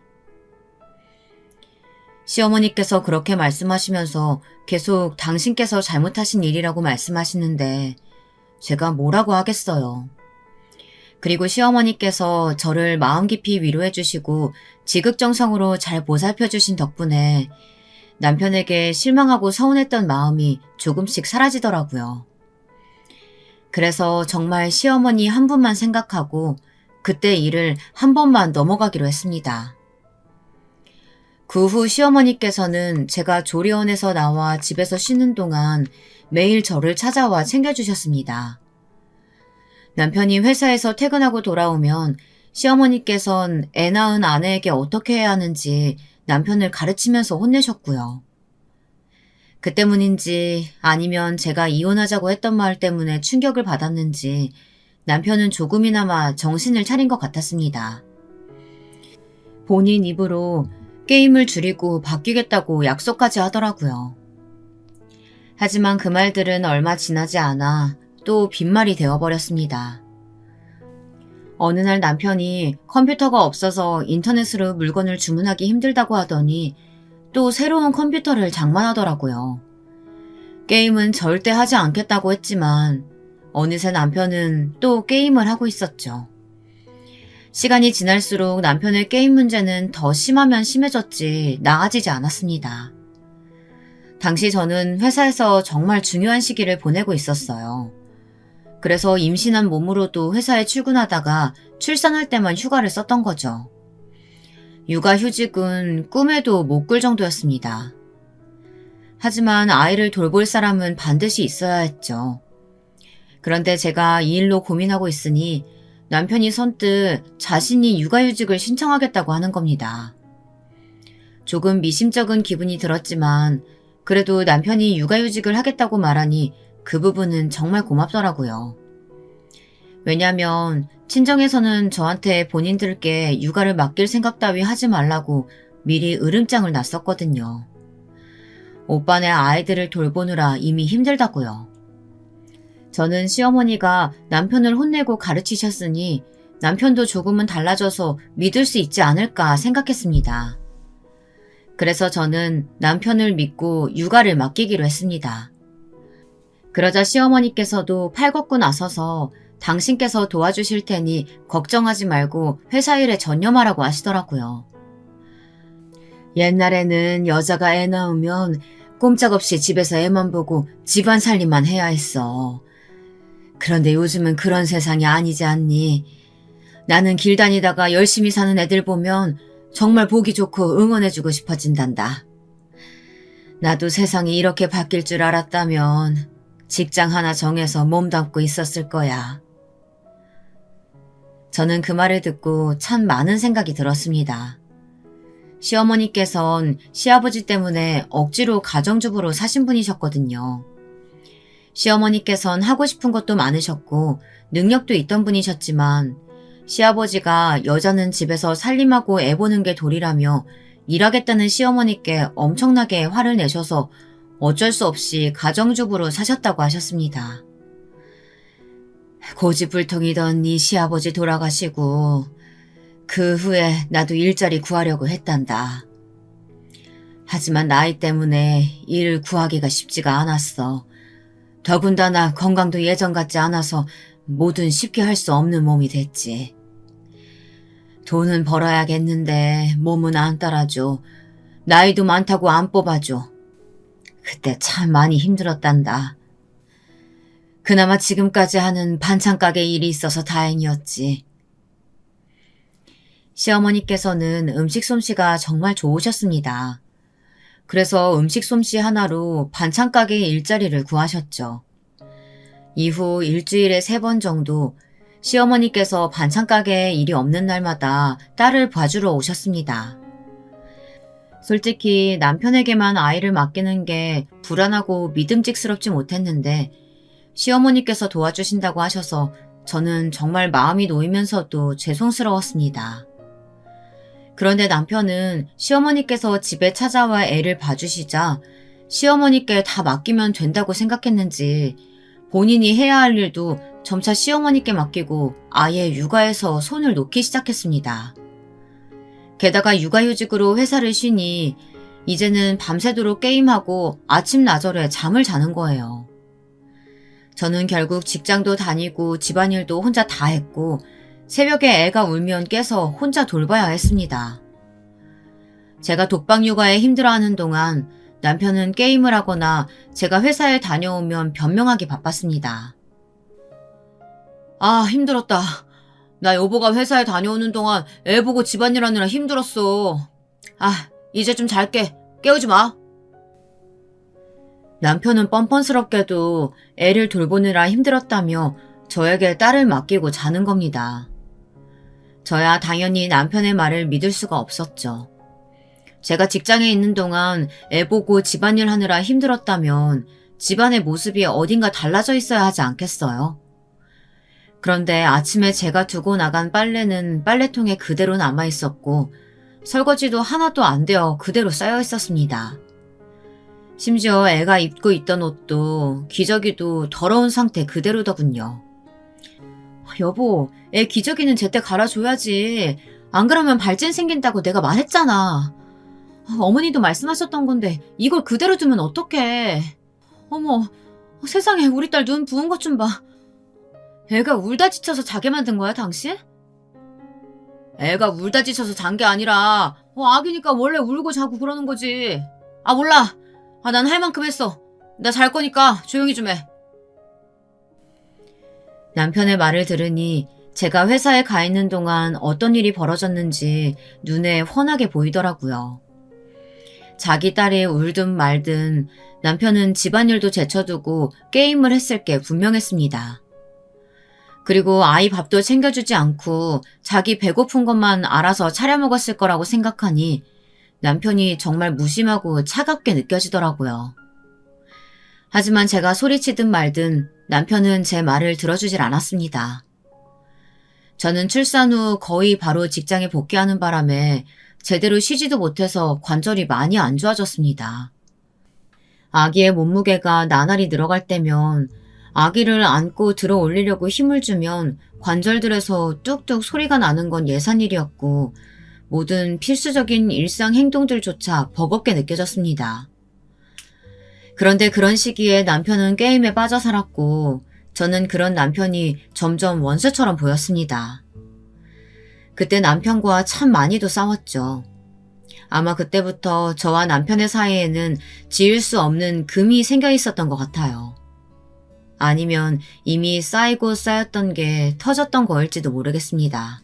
시어머니께서 그렇게 말씀하시면서 계속 당신께서 잘못하신 일이라고 말씀하시는데 제가 뭐라고 하겠어요. 그리고 시어머니께서 저를 마음 깊이 위로해 주시고 지극정성으로 잘 보살펴 주신 덕분에 남편에게 실망하고 서운했던 마음이 조금씩 사라지더라고요. 그래서 정말 시어머니 한 분만 생각하고 그때 일을 한 번만 넘어가기로 했습니다. 그 후 시어머니께서는 제가 조리원에서 나와 집에서 쉬는 동안 매일 저를 찾아와 챙겨주셨습니다. 남편이 회사에서 퇴근하고 돌아오면 시어머니께선 애 낳은 아내에게 어떻게 해야 하는지 남편을 가르치면서 혼내셨고요. 그 때문인지 아니면 제가 이혼하자고 했던 말 때문에 충격을 받았는지 남편은 조금이나마 정신을 차린 것 같았습니다. 본인 입으로 게임을 줄이고 바뀌겠다고 약속까지 하더라고요. 하지만 그 말들은 얼마 지나지 않아 또 빈말이 되어버렸습니다. 어느 날 남편이 컴퓨터가 없어서 인터넷으로 물건을 주문하기 힘들다고 하더니 또 새로운 컴퓨터를 장만하더라고요. 게임은 절대 하지 않겠다고 했지만 어느새 남편은 또 게임을 하고 있었죠. 시간이 지날수록 남편의 게임 문제는 더 심하면 심해졌지 나아지지 않았습니다. 당시 저는 회사에서 정말 중요한 시기를 보내고 있었어요. 그래서 임신한 몸으로도 회사에 출근하다가 출산할 때만 휴가를 썼던 거죠. 육아휴직은 꿈에도 못 꿀 정도였습니다. 하지만 아이를 돌볼 사람은 반드시 있어야 했죠. 그런데 제가 이 일로 고민하고 있으니 남편이 선뜻 자신이 육아휴직을 신청하겠다고 하는 겁니다. 조금 미심쩍은 기분이 들었지만 그래도 남편이 육아휴직을 하겠다고 말하니 그 부분은 정말 고맙더라고요. 왜냐면 친정에서는 저한테 본인들께 육아를 맡길 생각 따위 하지 말라고 미리 으름장을 놨었거든요. 오빠네 아이들을 돌보느라 이미 힘들다고요. 저는 시어머니가 남편을 혼내고 가르치셨으니 남편도 조금은 달라져서 믿을 수 있지 않을까 생각했습니다. 그래서 저는 남편을 믿고 육아를 맡기기로 했습니다. 그러자 시어머니께서도 팔 걷고 나서서 당신께서 도와주실 테니 걱정하지 말고 회사 일에 전념하라고 하시더라고요. 옛날에는 여자가 애 낳으면 꼼짝없이 집에서 애만 보고 집안 살림만 해야 했어. 그런데 요즘은 그런 세상이 아니지 않니? 나는 길 다니다가 열심히 사는 애들 보면 정말 보기 좋고 응원해주고 싶어진단다. 나도 세상이 이렇게 바뀔 줄 알았다면 직장 하나 정해서 몸담고 있었을 거야. 저는 그 말을 듣고 참 많은 생각이 들었습니다. 시어머니께선 시아버지 때문에 억지로 가정주부로 사신 분이셨거든요. 시어머니께선 하고 싶은 것도 많으셨고 능력도 있던 분이셨지만 시아버지가 여자는 집에서 살림하고 애 보는 게 도리라며 일하겠다는 시어머니께 엄청나게 화를 내셔서 어쩔 수 없이 가정주부로 사셨다고 하셨습니다. 고집불통이던 네 시아버지 돌아가시고 그 후에 나도 일자리 구하려고 했단다. 하지만 나이 때문에 일을 구하기가 쉽지가 않았어. 더군다나 건강도 예전 같지 않아서 뭐든 쉽게 할 수 없는 몸이 됐지. 돈은 벌어야겠는데 몸은 안 따라줘. 나이도 많다고 안 뽑아줘. 그때 참 많이 힘들었단다. 그나마 지금까지 하는 반찬 가게 일이 있어서 다행이었지. 시어머니께서는 음식 솜씨가 정말 좋으셨습니다. 그래서 음식 솜씨 하나로 반찬 가게 일자리를 구하셨죠. 이후 일주일에 3번 정도 시어머니께서 반찬 가게에 일이 없는 날마다 딸을 봐주러 오셨습니다. 솔직히 남편에게만 아이를 맡기는 게 불안하고 믿음직스럽지 못했는데 시어머니께서 도와주신다고 하셔서 저는 정말 마음이 놓이면서도 죄송스러웠습니다. 그런데 남편은 시어머니께서 집에 찾아와 애를 봐주시자 시어머니께 다 맡기면 된다고 생각했는지 본인이 해야 할 일도 점차 시어머니께 맡기고 아예 육아에서 손을 놓기 시작했습니다. 게다가 육아휴직으로 회사를 쉬니 이제는 밤새도록 게임하고 아침 나절에 잠을 자는 거예요. 저는 결국 직장도 다니고 집안일도 혼자 다 했고 새벽에 애가 울면 깨서 혼자 돌봐야 했습니다. 제가 독박 육아에 힘들어하는 동안 남편은 게임을 하거나 제가 회사에 다녀오면 변명하기 바빴습니다. 아, 힘들었다. 나 여보가 회사에 다녀오는 동안 애 보고 집안일 하느라 힘들었어. 아, 이제 좀 잘게. 깨우지 마. 남편은 뻔뻔스럽게도 애를 돌보느라 힘들었다며 저에게 딸을 맡기고 자는 겁니다. 저야 당연히 남편의 말을 믿을 수가 없었죠. 제가 직장에 있는 동안 애 보고 집안일 하느라 힘들었다면 집안의 모습이 어딘가 달라져 있어야 하지 않겠어요? 그런데 아침에 제가 두고 나간 빨래는 빨래통에 그대로 남아 있었고 설거지도 하나도 안 되어 그대로 쌓여 있었습니다. 심지어 애가 입고 있던 옷도 기저귀도 더러운 상태 그대로더군요. 여보, 애 기저귀는 제때 갈아줘야지. 안 그러면 발진 생긴다고 내가 말했잖아. 어머니도 말씀하셨던 건데 이걸 그대로 두면 어떡해. 어머, 세상에 우리 딸 눈 부은 것 좀 봐. 애가 울다 지쳐서 자게 만든 거야, 당신? 애가 울다 지쳐서 잔 게 아니라 아기니까 원래 울고 자고 그러는 거지. 아, 몰라. 난 할 만큼 했어. 나 잘 거니까 조용히 좀 해. 남편의 말을 들으니 제가 회사에 가 있는 동안 어떤 일이 벌어졌는지 눈에 훤하게 보이더라고요. 자기 딸이 울든 말든 남편은 집안일도 제쳐두고 게임을 했을 게 분명했습니다. 그리고 아이 밥도 챙겨주지 않고 자기 배고픈 것만 알아서 차려 먹었을 거라고 생각하니 남편이 정말 무심하고 차갑게 느껴지더라고요. 하지만 제가 소리치든 말든 남편은 제 말을 들어주질 않았습니다. 저는 출산 후 거의 바로 직장에 복귀하는 바람에 제대로 쉬지도 못해서 관절이 많이 안 좋아졌습니다. 아기의 몸무게가 나날이 늘어갈 때면 아기를 안고 들어 올리려고 힘을 주면 관절들에서 뚝뚝 소리가 나는 건 예산일이었고 모든 필수적인 일상 행동들조차 버겁게 느껴졌습니다. 그런데 그런 시기에 남편은 게임에 빠져 살았고 저는 그런 남편이 점점 원수처럼 보였습니다. 그때 남편과 참 많이도 싸웠죠. 아마 그때부터 저와 남편의 사이에는 지을 수 없는 금이 생겨 있었던 것 같아요. 아니면 이미 쌓이고 쌓였던 게 터졌던 거일지도 모르겠습니다.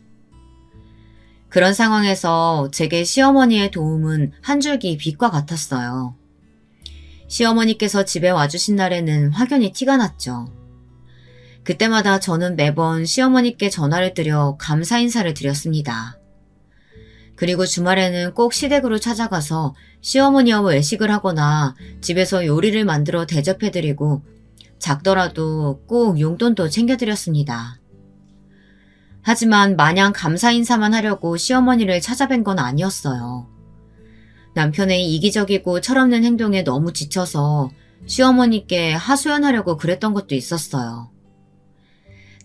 그런 상황에서 제게 시어머니의 도움은 한 줄기 빛과 같았어요. 시어머니께서 집에 와주신 날에는 확연히 티가 났죠. 그때마다 저는 매번 시어머니께 전화를 드려 감사 인사를 드렸습니다. 그리고 주말에는 꼭 시댁으로 찾아가서 시어머니와 외식을 하거나 집에서 요리를 만들어 대접해드리고 작더라도 꼭 용돈도 챙겨드렸습니다. 하지만 마냥 감사 인사만 하려고 시어머니를 찾아뵌 건 아니었어요. 남편의 이기적이고 철없는 행동에 너무 지쳐서 시어머니께 하소연하려고 그랬던 것도 있었어요.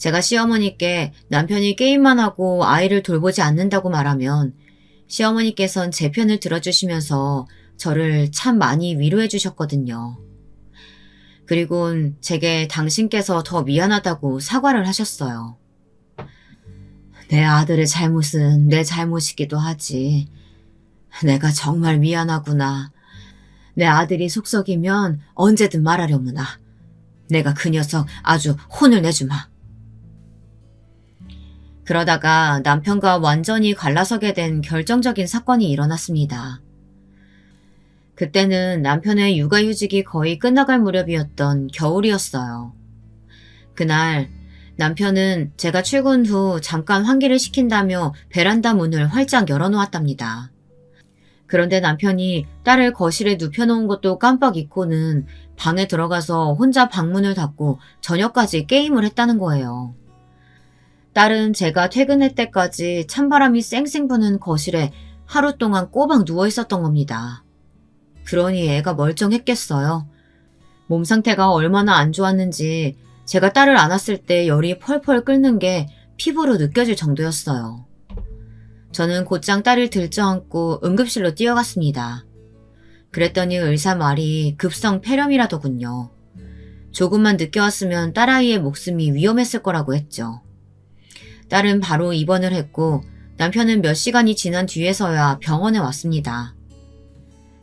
제가 시어머니께 남편이 게임만 하고 아이를 돌보지 않는다고 말하면 시어머니께선 제 편을 들어주시면서 저를 참 많이 위로해 주셨거든요. 그리곤 제게 당신께서 더 미안하다고 사과를 하셨어요. 내 아들의 잘못은 내 잘못이기도 하지. 내가 정말 미안하구나. 내 아들이 속썩이면 언제든 말하려무나. 내가 그 녀석 아주 혼을 내주마. 그러다가 남편과 완전히 갈라서게 된 결정적인 사건이 일어났습니다. 그때는 남편의 육아휴직이 거의 끝나갈 무렵이었던 겨울이었어요. 그날 남편은 제가 출근 후 잠깐 환기를 시킨다며 베란다 문을 활짝 열어놓았답니다. 그런데 남편이 딸을 거실에 눕혀놓은 것도 깜빡 잊고는 방에 들어가서 혼자 방문을 닫고 저녁까지 게임을 했다는 거예요. 딸은 제가 퇴근할 때까지 찬바람이 쌩쌩 부는 거실에 하루 동안 꼬박 누워 있었던 겁니다. 그러니 애가 멀쩡했겠어요. 몸 상태가 얼마나 안 좋았는지 제가 딸을 안았을 때 열이 펄펄 끓는 게 피부로 느껴질 정도였어요. 저는 곧장 딸을 들쳐안고 응급실로 뛰어갔습니다. 그랬더니 의사 말이 급성 폐렴이라더군요. 조금만 늦게 왔으면 딸아이의 목숨이 위험했을 거라고 했죠. 딸은 바로 입원을 했고 남편은 몇 시간이 지난 뒤에서야 병원에 왔습니다.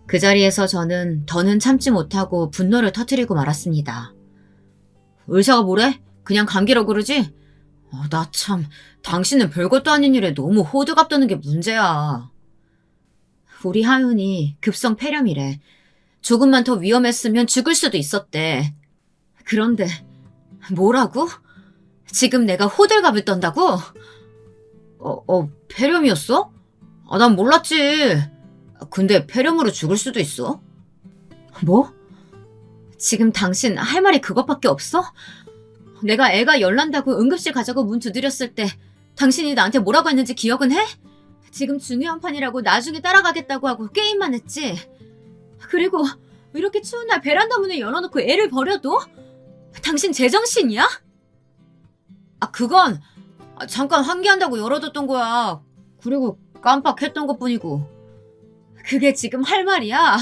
그 자리에서 저는 더는 참지 못하고 분노를 터뜨리고 말았습니다. 의사가 뭐래? 그냥 감기라고 그러지? 나 참, 당신은 별것도 아닌 일에 너무 호들갑 떠는 게 문제야. 우리 하윤이 급성 폐렴이래. 조금만 더 위험했으면 죽을 수도 있었대. 그런데 뭐라고? 지금 내가 호들갑을 떤다고? 폐렴이었어? 난 몰랐지. 근데 폐렴으로 죽을 수도 있어? 뭐? 지금 당신 할 말이 그것밖에 없어? 내가 애가 열난다고 응급실 가자고 문 두드렸을 때 당신이 나한테 뭐라고 했는지 기억은 해? 지금 중요한 판이라고 나중에 따라가겠다고 하고 게임만 했지. 그리고 이렇게 추운 날 베란다 문을 열어놓고 애를 버려도? 당신 제정신이야? 그건 잠깐 환기한다고 열어뒀던 거야. 그리고 깜빡했던 것뿐이고. 그게 지금 할 말이야?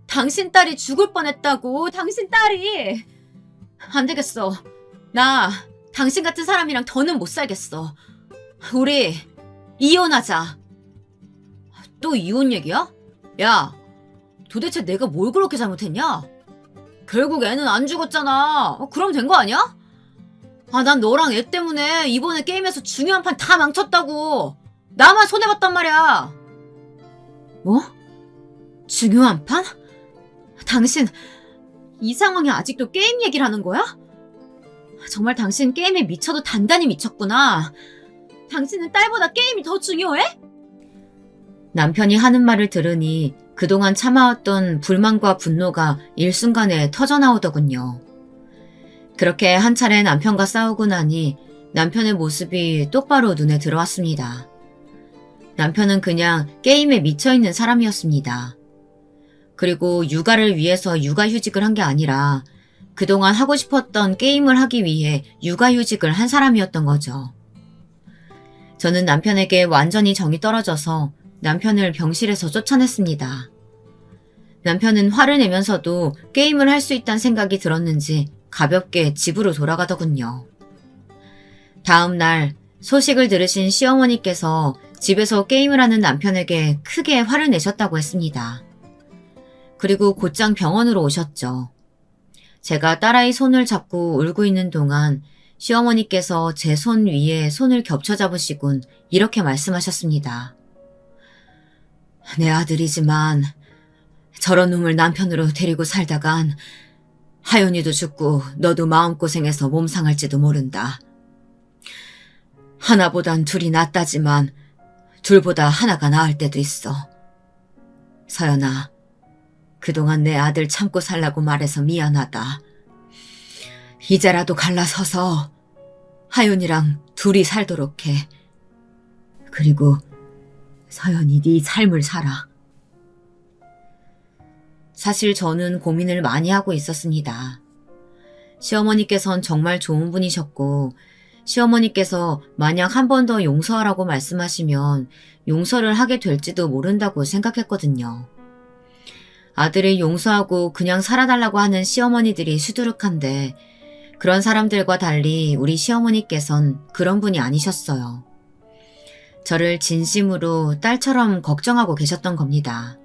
당신 딸이 죽을 뻔했다고. 당신 딸이. 안 되겠어. 나 당신 같은 사람이랑 더는 못 살겠어. 우리 이혼하자. 또 이혼 얘기야? 야, 도대체 내가 뭘 그렇게 잘못했냐? 결국 애는 안 죽었잖아. 그럼 된 거 아니야? 난 너랑 애 때문에 이번에 게임에서 중요한 판 다 망쳤다고. 나만 손해봤단 말이야. 뭐? 중요한 판? 당신 이 상황에 아직도 게임 얘기를 하는 거야? 정말 당신 게임에 미쳐도 단단히 미쳤구나. 당신은 딸보다 게임이 더 중요해? 남편이 하는 말을 들으니 그동안 참아왔던 불만과 분노가 일순간에 터져나오더군요. 그렇게 한 차례 남편과 싸우고 나니 남편의 모습이 똑바로 눈에 들어왔습니다. 남편은 그냥 게임에 미쳐있는 사람이었습니다. 그리고 육아를 위해서 육아휴직을 한 게 아니라 그동안 하고 싶었던 게임을 하기 위해 육아휴직을 한 사람이었던 거죠. 저는 남편에게 완전히 정이 떨어져서 남편을 병실에서 쫓아냈습니다. 남편은 화를 내면서도 게임을 할 수 있다는 생각이 들었는지 가볍게 집으로 돌아가더군요. 다음 날 소식을 들으신 시어머니께서 집에서 게임을 하는 남편에게 크게 화를 내셨다고 했습니다. 그리고 곧장 병원으로 오셨죠. 제가 딸아이 손을 잡고 울고 있는 동안 시어머니께서 제 손 위에 손을 겹쳐 잡으시곤 이렇게 말씀하셨습니다. 내 아들이지만 저런 놈을 남편으로 데리고 살다간 하연이도 죽고 너도 마음고생해서 몸 상할지도 모른다. 하나보단 둘이 낫다지만 둘보다 하나가 나을 때도 있어. 서연아, 그동안 내 아들 참고 살라고 말해서 미안하다. 이제라도 갈라서서 하윤이랑 둘이 살도록 해. 그리고 서연이 네 삶을 살아. 사실 저는 고민을 많이 하고 있었습니다. 시어머니께선 정말 좋은 분이셨고 시어머니께서 만약 한 번 더 용서하라고 말씀하시면 용서를 하게 될지도 모른다고 생각했거든요. 아들을 용서하고 그냥 살아달라고 하는 시어머니들이 수두룩한데 그런 사람들과 달리 우리 시어머니께선 그런 분이 아니셨어요. 저를 진심으로 딸처럼 걱정하고 계셨던 겁니다.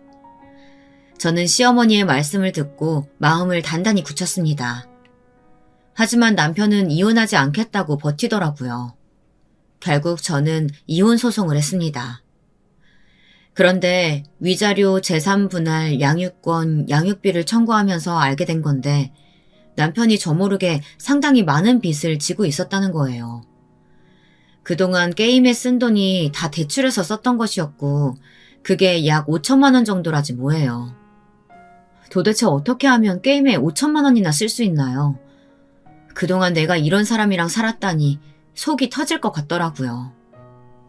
저는 시어머니의 말씀을 듣고 마음을 단단히 굳혔습니다. 하지만 남편은 이혼하지 않겠다고 버티더라고요. 결국 저는 이혼 소송을 했습니다. 그런데 위자료, 재산 분할, 양육권, 양육비를 청구하면서 알게 된 건데 남편이 저 모르게 상당히 많은 빚을 지고 있었다는 거예요. 그동안 게임에 쓴 돈이 다 대출해서 썼던 것이었고 그게 약 5천만 원 정도라지 뭐예요. 도대체 어떻게 하면 게임에 5천만 원이나 쓸 수 있나요? 그동안 내가 이런 사람이랑 살았다니 속이 터질 것 같더라고요.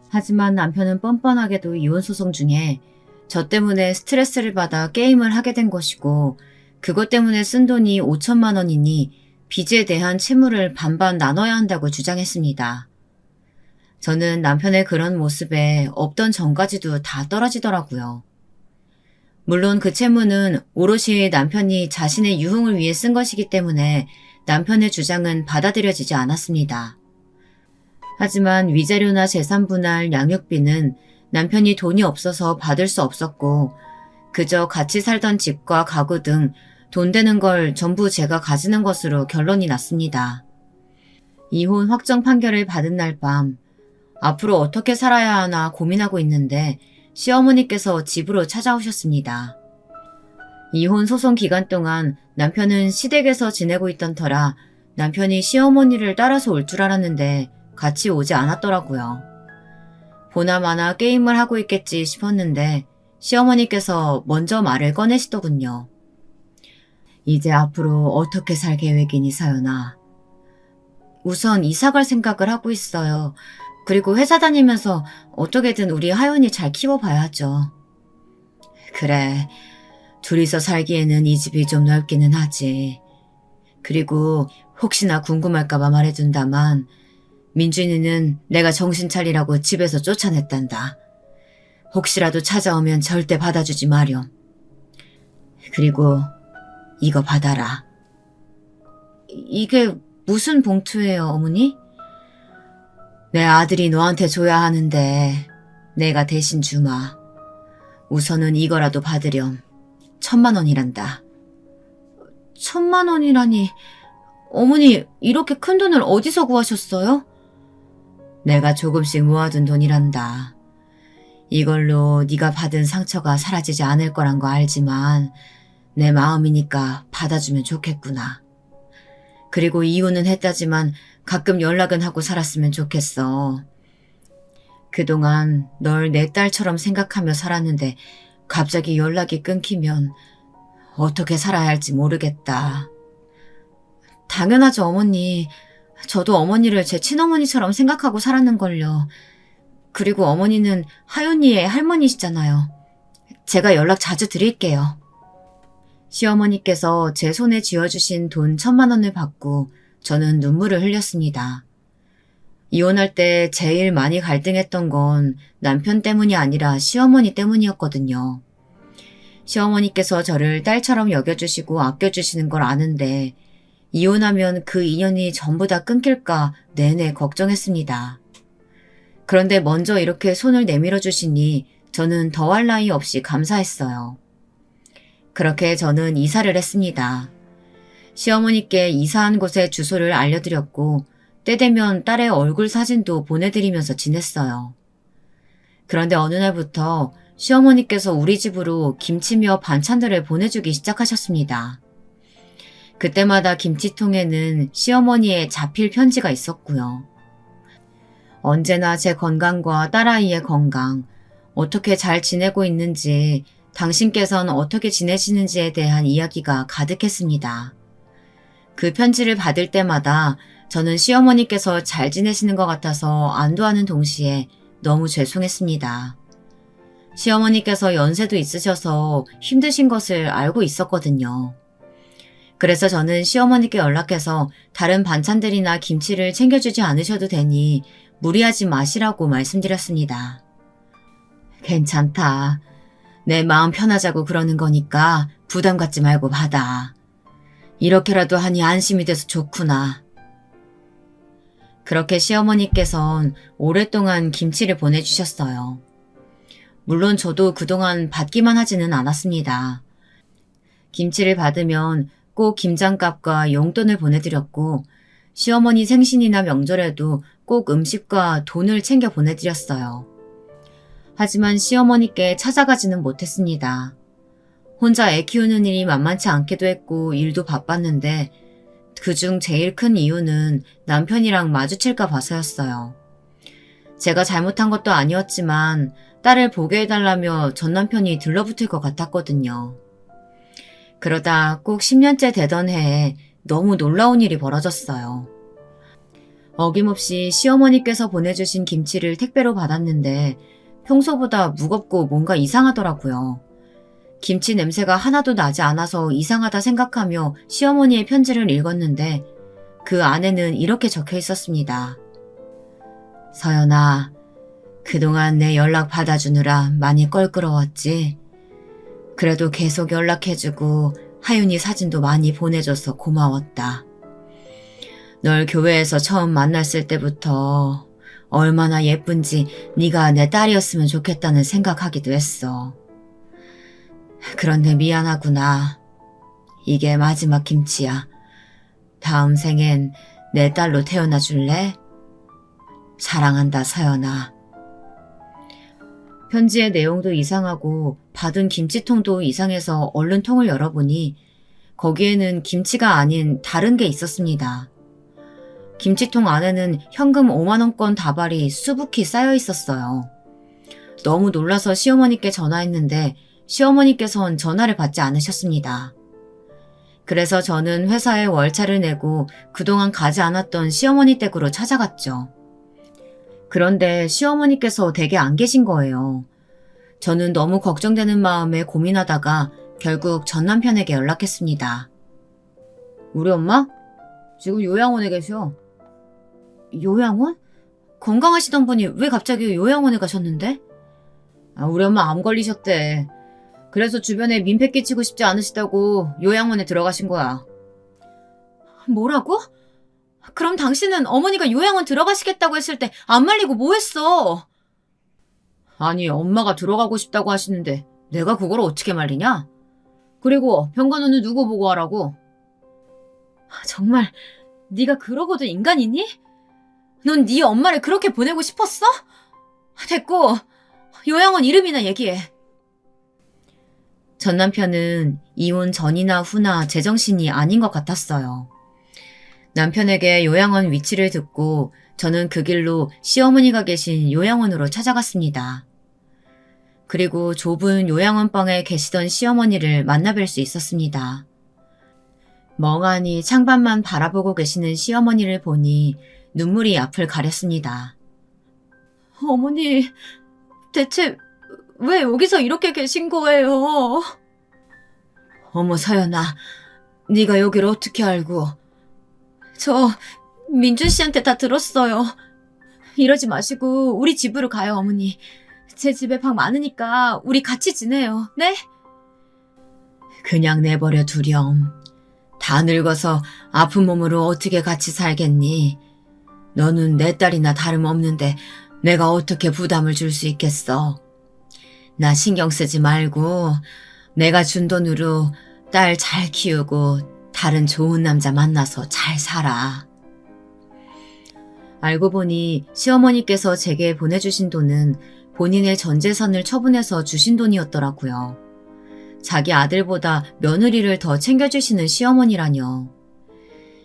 하지만 남편은 뻔뻔하게도 이혼소송 중에 저 때문에 스트레스를 받아 게임을 하게 된 것이고 그것 때문에 쓴 돈이 5천만 원이니 빚에 대한 채무를 반반 나눠야 한다고 주장했습니다. 저는 남편의 그런 모습에 없던 정까지도 다 떨어지더라고요. 물론 그 채무는 오롯이 남편이 자신의 유흥을 위해 쓴 것이기 때문에 남편의 주장은 받아들여지지 않았습니다. 하지만 위자료나 재산 분할, 양육비는 남편이 돈이 없어서 받을 수 없었고 그저 같이 살던 집과 가구 등 돈 되는 걸 전부 제가 가지는 것으로 결론이 났습니다. 이혼 확정 판결을 받은 날 밤 앞으로 어떻게 살아야 하나 고민하고 있는데 시어머니께서 집으로 찾아오셨습니다. 이혼 소송 기간 동안 남편은 시댁에서 지내고 있던 터라 남편이 시어머니를 따라서 올 줄 알았는데 같이 오지 않았더라고요. 보나마나 게임을 하고 있겠지 싶었는데 시어머니께서 먼저 말을 꺼내시더군요. 이제 앞으로 어떻게 살 계획이니 서연아? 우선 이사갈 생각을 하고 있어요. 그리고 회사 다니면서 어떻게든 우리 하연이 잘 키워봐야죠. 그래, 둘이서 살기에는 이 집이 좀 넓기는 하지. 그리고 혹시나 궁금할까봐 말해둔다만 민준이는 내가 정신 차리라고 집에서 쫓아냈단다. 혹시라도 찾아오면 절대 받아주지 마렴. 그리고 이거 받아라. 이게 무슨 봉투예요, 어머니? 내 아들이 너한테 줘야 하는데 내가 대신 주마. 우선은 이거라도 받으렴. 1,000만 원이란다. 1,000만 원이라니. 어머니, 이렇게 큰 돈을 어디서 구하셨어요? 내가 조금씩 모아둔 돈이란다. 이걸로 네가 받은 상처가 사라지지 않을 거란 거 알지만 내 마음이니까 받아주면 좋겠구나. 그리고 이혼은 했다지만 가끔 연락은 하고 살았으면 좋겠어. 그동안 널 내 딸처럼 생각하며 살았는데 갑자기 연락이 끊기면 어떻게 살아야 할지 모르겠다. 당연하죠, 어머니. 저도 어머니를 제 친어머니처럼 생각하고 살았는걸요. 그리고 어머니는 하윤이의 할머니시잖아요. 제가 연락 자주 드릴게요. 시어머니께서 제 손에 쥐어주신 돈 1,000만 원을 받고 저는 눈물을 흘렸습니다. 이혼할 때 제일 많이 갈등했던 건 남편 때문이 아니라 시어머니 때문이었거든요. 시어머니께서 저를 딸처럼 여겨주시고 아껴주시는 걸 아는데 이혼하면 그 인연이 전부 다 끊길까 내내 걱정했습니다. 그런데 먼저 이렇게 손을 내밀어 주시니 저는 더할 나위 없이 감사했어요. 그렇게 저는 이사를 했습니다. 시어머니께 이사한 곳의 주소를 알려드렸고 때 되면 딸의 얼굴 사진도 보내드리면서 지냈어요. 그런데 어느 날부터 시어머니께서 우리 집으로 김치며 반찬들을 보내주기 시작하셨습니다. 그때마다 김치통에는 시어머니의 자필 편지가 있었고요. 언제나 제 건강과 딸아이의 건강, 어떻게 잘 지내고 있는지, 당신께서는 어떻게 지내시는지에 대한 이야기가 가득했습니다. 그 편지를 받을 때마다 저는 시어머니께서 잘 지내시는 것 같아서 안도하는 동시에 너무 죄송했습니다. 시어머니께서 연세도 있으셔서 힘드신 것을 알고 있었거든요. 그래서 저는 시어머니께 연락해서 다른 반찬들이나 김치를 챙겨주지 않으셔도 되니 무리하지 마시라고 말씀드렸습니다. 괜찮다. 내 마음 편하자고 그러는 거니까 부담 갖지 말고 받아. 이렇게라도 하니 안심이 돼서 좋구나. 그렇게 시어머니께선 오랫동안 김치를 보내주셨어요. 물론 저도 그동안 받기만 하지는 않았습니다. 김치를 받으면 꼭 김장값과 용돈을 보내드렸고 시어머니 생신이나 명절에도 꼭 음식과 돈을 챙겨 보내드렸어요. 하지만 시어머니께 찾아가지는 못했습니다. 혼자 애 키우는 일이 만만치 않기도 했고 일도 바빴는데 그중 제일 큰 이유는 남편이랑 마주칠까 봐서였어요. 제가 잘못한 것도 아니었지만 딸을 보게 해달라며 전 남편이 들러붙을 것 같았거든요. 그러다 꼭 10년째 되던 해에 너무 놀라운 일이 벌어졌어요. 어김없이 시어머니께서 보내주신 김치를 택배로 받았는데 평소보다 무겁고 뭔가 이상하더라고요. 김치 냄새가 하나도 나지 않아서 이상하다 생각하며 시어머니의 편지를 읽었는데 그 안에는 이렇게 적혀 있었습니다. 서연아, 그동안 내 연락 받아주느라 많이 껄끄러웠지? 그래도 계속 연락해주고 하윤이 사진도 많이 보내줘서 고마웠다. 널 교회에서 처음 만났을 때부터 얼마나 예쁜지 네가 내 딸이었으면 좋겠다는 생각하기도 했어. 그런데 미안하구나. 이게 마지막 김치야. 다음 생엔 내 딸로 태어나 줄래? 사랑한다, 서연아. 편지의 내용도 이상하고 받은 김치통도 이상해서 얼른 통을 열어보니 거기에는 김치가 아닌 다른 게 있었습니다. 김치통 안에는 현금 5만원권 다발이 수북히 쌓여 있었어요. 너무 놀라서 시어머니께 전화했는데 시어머니께선 전화를 받지 않으셨습니다. 그래서 저는 회사에 월차를 내고 그동안 가지 않았던 시어머니 댁으로 찾아갔죠. 그런데 시어머니께서 댁에 안 계신 거예요. 저는 너무 걱정되는 마음에 고민하다가 결국 전 남편에게 연락했습니다. 우리 엄마? 지금 요양원에 계셔. 요양원? 건강하시던 분이 왜 갑자기 요양원에 가셨는데? 우리 엄마 암 걸리셨대. 그래서 주변에 민폐 끼치고 싶지 않으시다고 요양원에 들어가신 거야. 뭐라고? 그럼 당신은 어머니가 요양원 들어가시겠다고 했을 때 안 말리고 뭐 했어? 아니, 엄마가 들어가고 싶다고 하시는데 내가 그걸 어떻게 말리냐? 그리고 병간호는 누구 보고 하라고? 정말 네가 그러고도 인간이니? 넌 네 엄마를 그렇게 보내고 싶었어? 됐고, 요양원 이름이나 얘기해. 전 남편은 이혼 전이나 후나 제정신이 아닌 것 같았어요. 남편에게 요양원 위치를 듣고 저는 그 길로 시어머니가 계신 요양원으로 찾아갔습니다. 그리고 좁은 요양원 방에 계시던 시어머니를 만나뵐 수 있었습니다. 멍하니 창밖만 바라보고 계시는 시어머니를 보니 눈물이 앞을 가렸습니다. 어머니, 대체 왜 여기서 이렇게 계신 거예요? 어머, 서연아, 네가 여기를 어떻게 알고? 저 민준 씨한테 다 들었어요. 이러지 마시고 우리 집으로 가요, 어머니. 제 집에 방 많으니까 우리 같이 지내요, 네? 그냥 내버려 두렴. 다 늙어서 아픈 몸으로 어떻게 같이 살겠니? 너는 내 딸이나 다름없는데 내가 어떻게 부담을 줄 수 있겠어? 나 신경 쓰지 말고 내가 준 돈으로 딸 잘 키우고 다른 좋은 남자 만나서 잘 살아. 알고 보니 시어머니께서 제게 보내주신 돈은 본인의 전 재산을 처분해서 주신 돈이었더라고요. 자기 아들보다 며느리를 더 챙겨주시는 시어머니라뇨.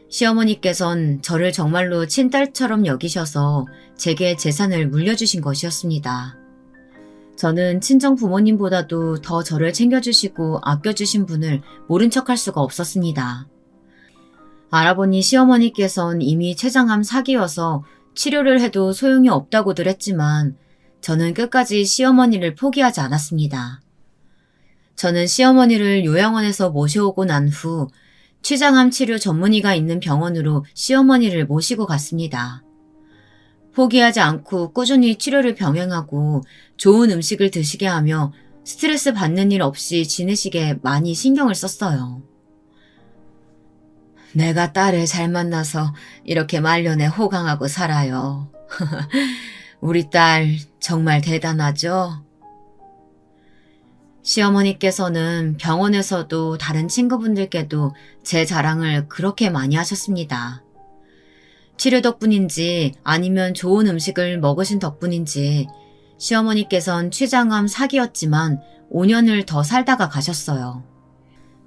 시어머니께선 저를 정말로 친딸처럼 여기셔서 제게 재산을 물려주신 것이었습니다. 저는 친정 부모님보다도 더 저를 챙겨주시고 아껴주신 분을 모른 척할 수가 없었습니다. 알아보니 시어머니께선 이미 췌장암 사기여서 치료를 해도 소용이 없다고들 했지만 저는 끝까지 시어머니를 포기하지 않았습니다. 저는 시어머니를 요양원에서 모셔오고 난 후 취장암 치료 전문의가 있는 병원으로 시어머니를 모시고 갔습니다. 포기하지 않고 꾸준히 치료를 병행하고 좋은 음식을 드시게 하며 스트레스 받는 일 없이 지내시게 많이 신경을 썼어요. 내가 딸을 잘 만나서 이렇게 말년에 호강하고 살아요. 우리 딸 정말 대단하죠? 시어머니께서는 병원에서도 다른 친구분들께도 제 자랑을 그렇게 많이 하셨습니다. 치료 덕분인지 아니면 좋은 음식을 먹으신 덕분인지 시어머니께선 췌장암 4기였지만 5년을 더 살다가 가셨어요.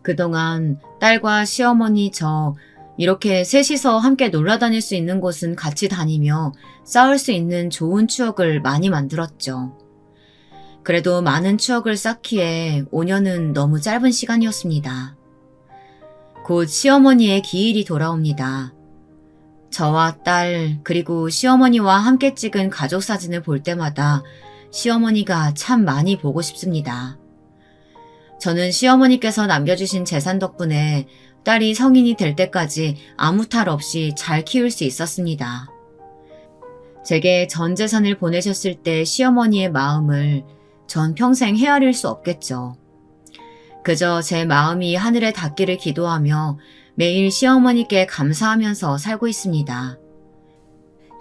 그동안 딸과 시어머니 저 이렇게 셋이서 함께 놀러 다닐 수 있는 곳은 같이 다니며 쌓을 수 있는 좋은 추억을 많이 만들었죠. 그래도 많은 추억을 쌓기에 5년은 너무 짧은 시간이었습니다. 곧 시어머니의 기일이 돌아옵니다. 저와 딸 그리고 시어머니와 함께 찍은 가족 사진을 볼 때마다 시어머니가 참 많이 보고 싶습니다. 저는 시어머니께서 남겨주신 재산 덕분에 딸이 성인이 될 때까지 아무 탈 없이 잘 키울 수 있었습니다. 제게 전 재산을 보내셨을 때 시어머니의 마음을 전 평생 헤아릴 수 없겠죠. 그저 제 마음이 하늘에 닿기를 기도하며 매일 시어머니께 감사하면서 살고 있습니다.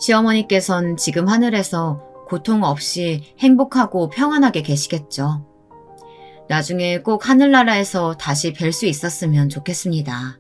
시어머니께선 지금 하늘에서 고통 없이 행복하고 평안하게 계시겠죠. 나중에 꼭 하늘나라에서 다시 뵐 수 있었으면 좋겠습니다.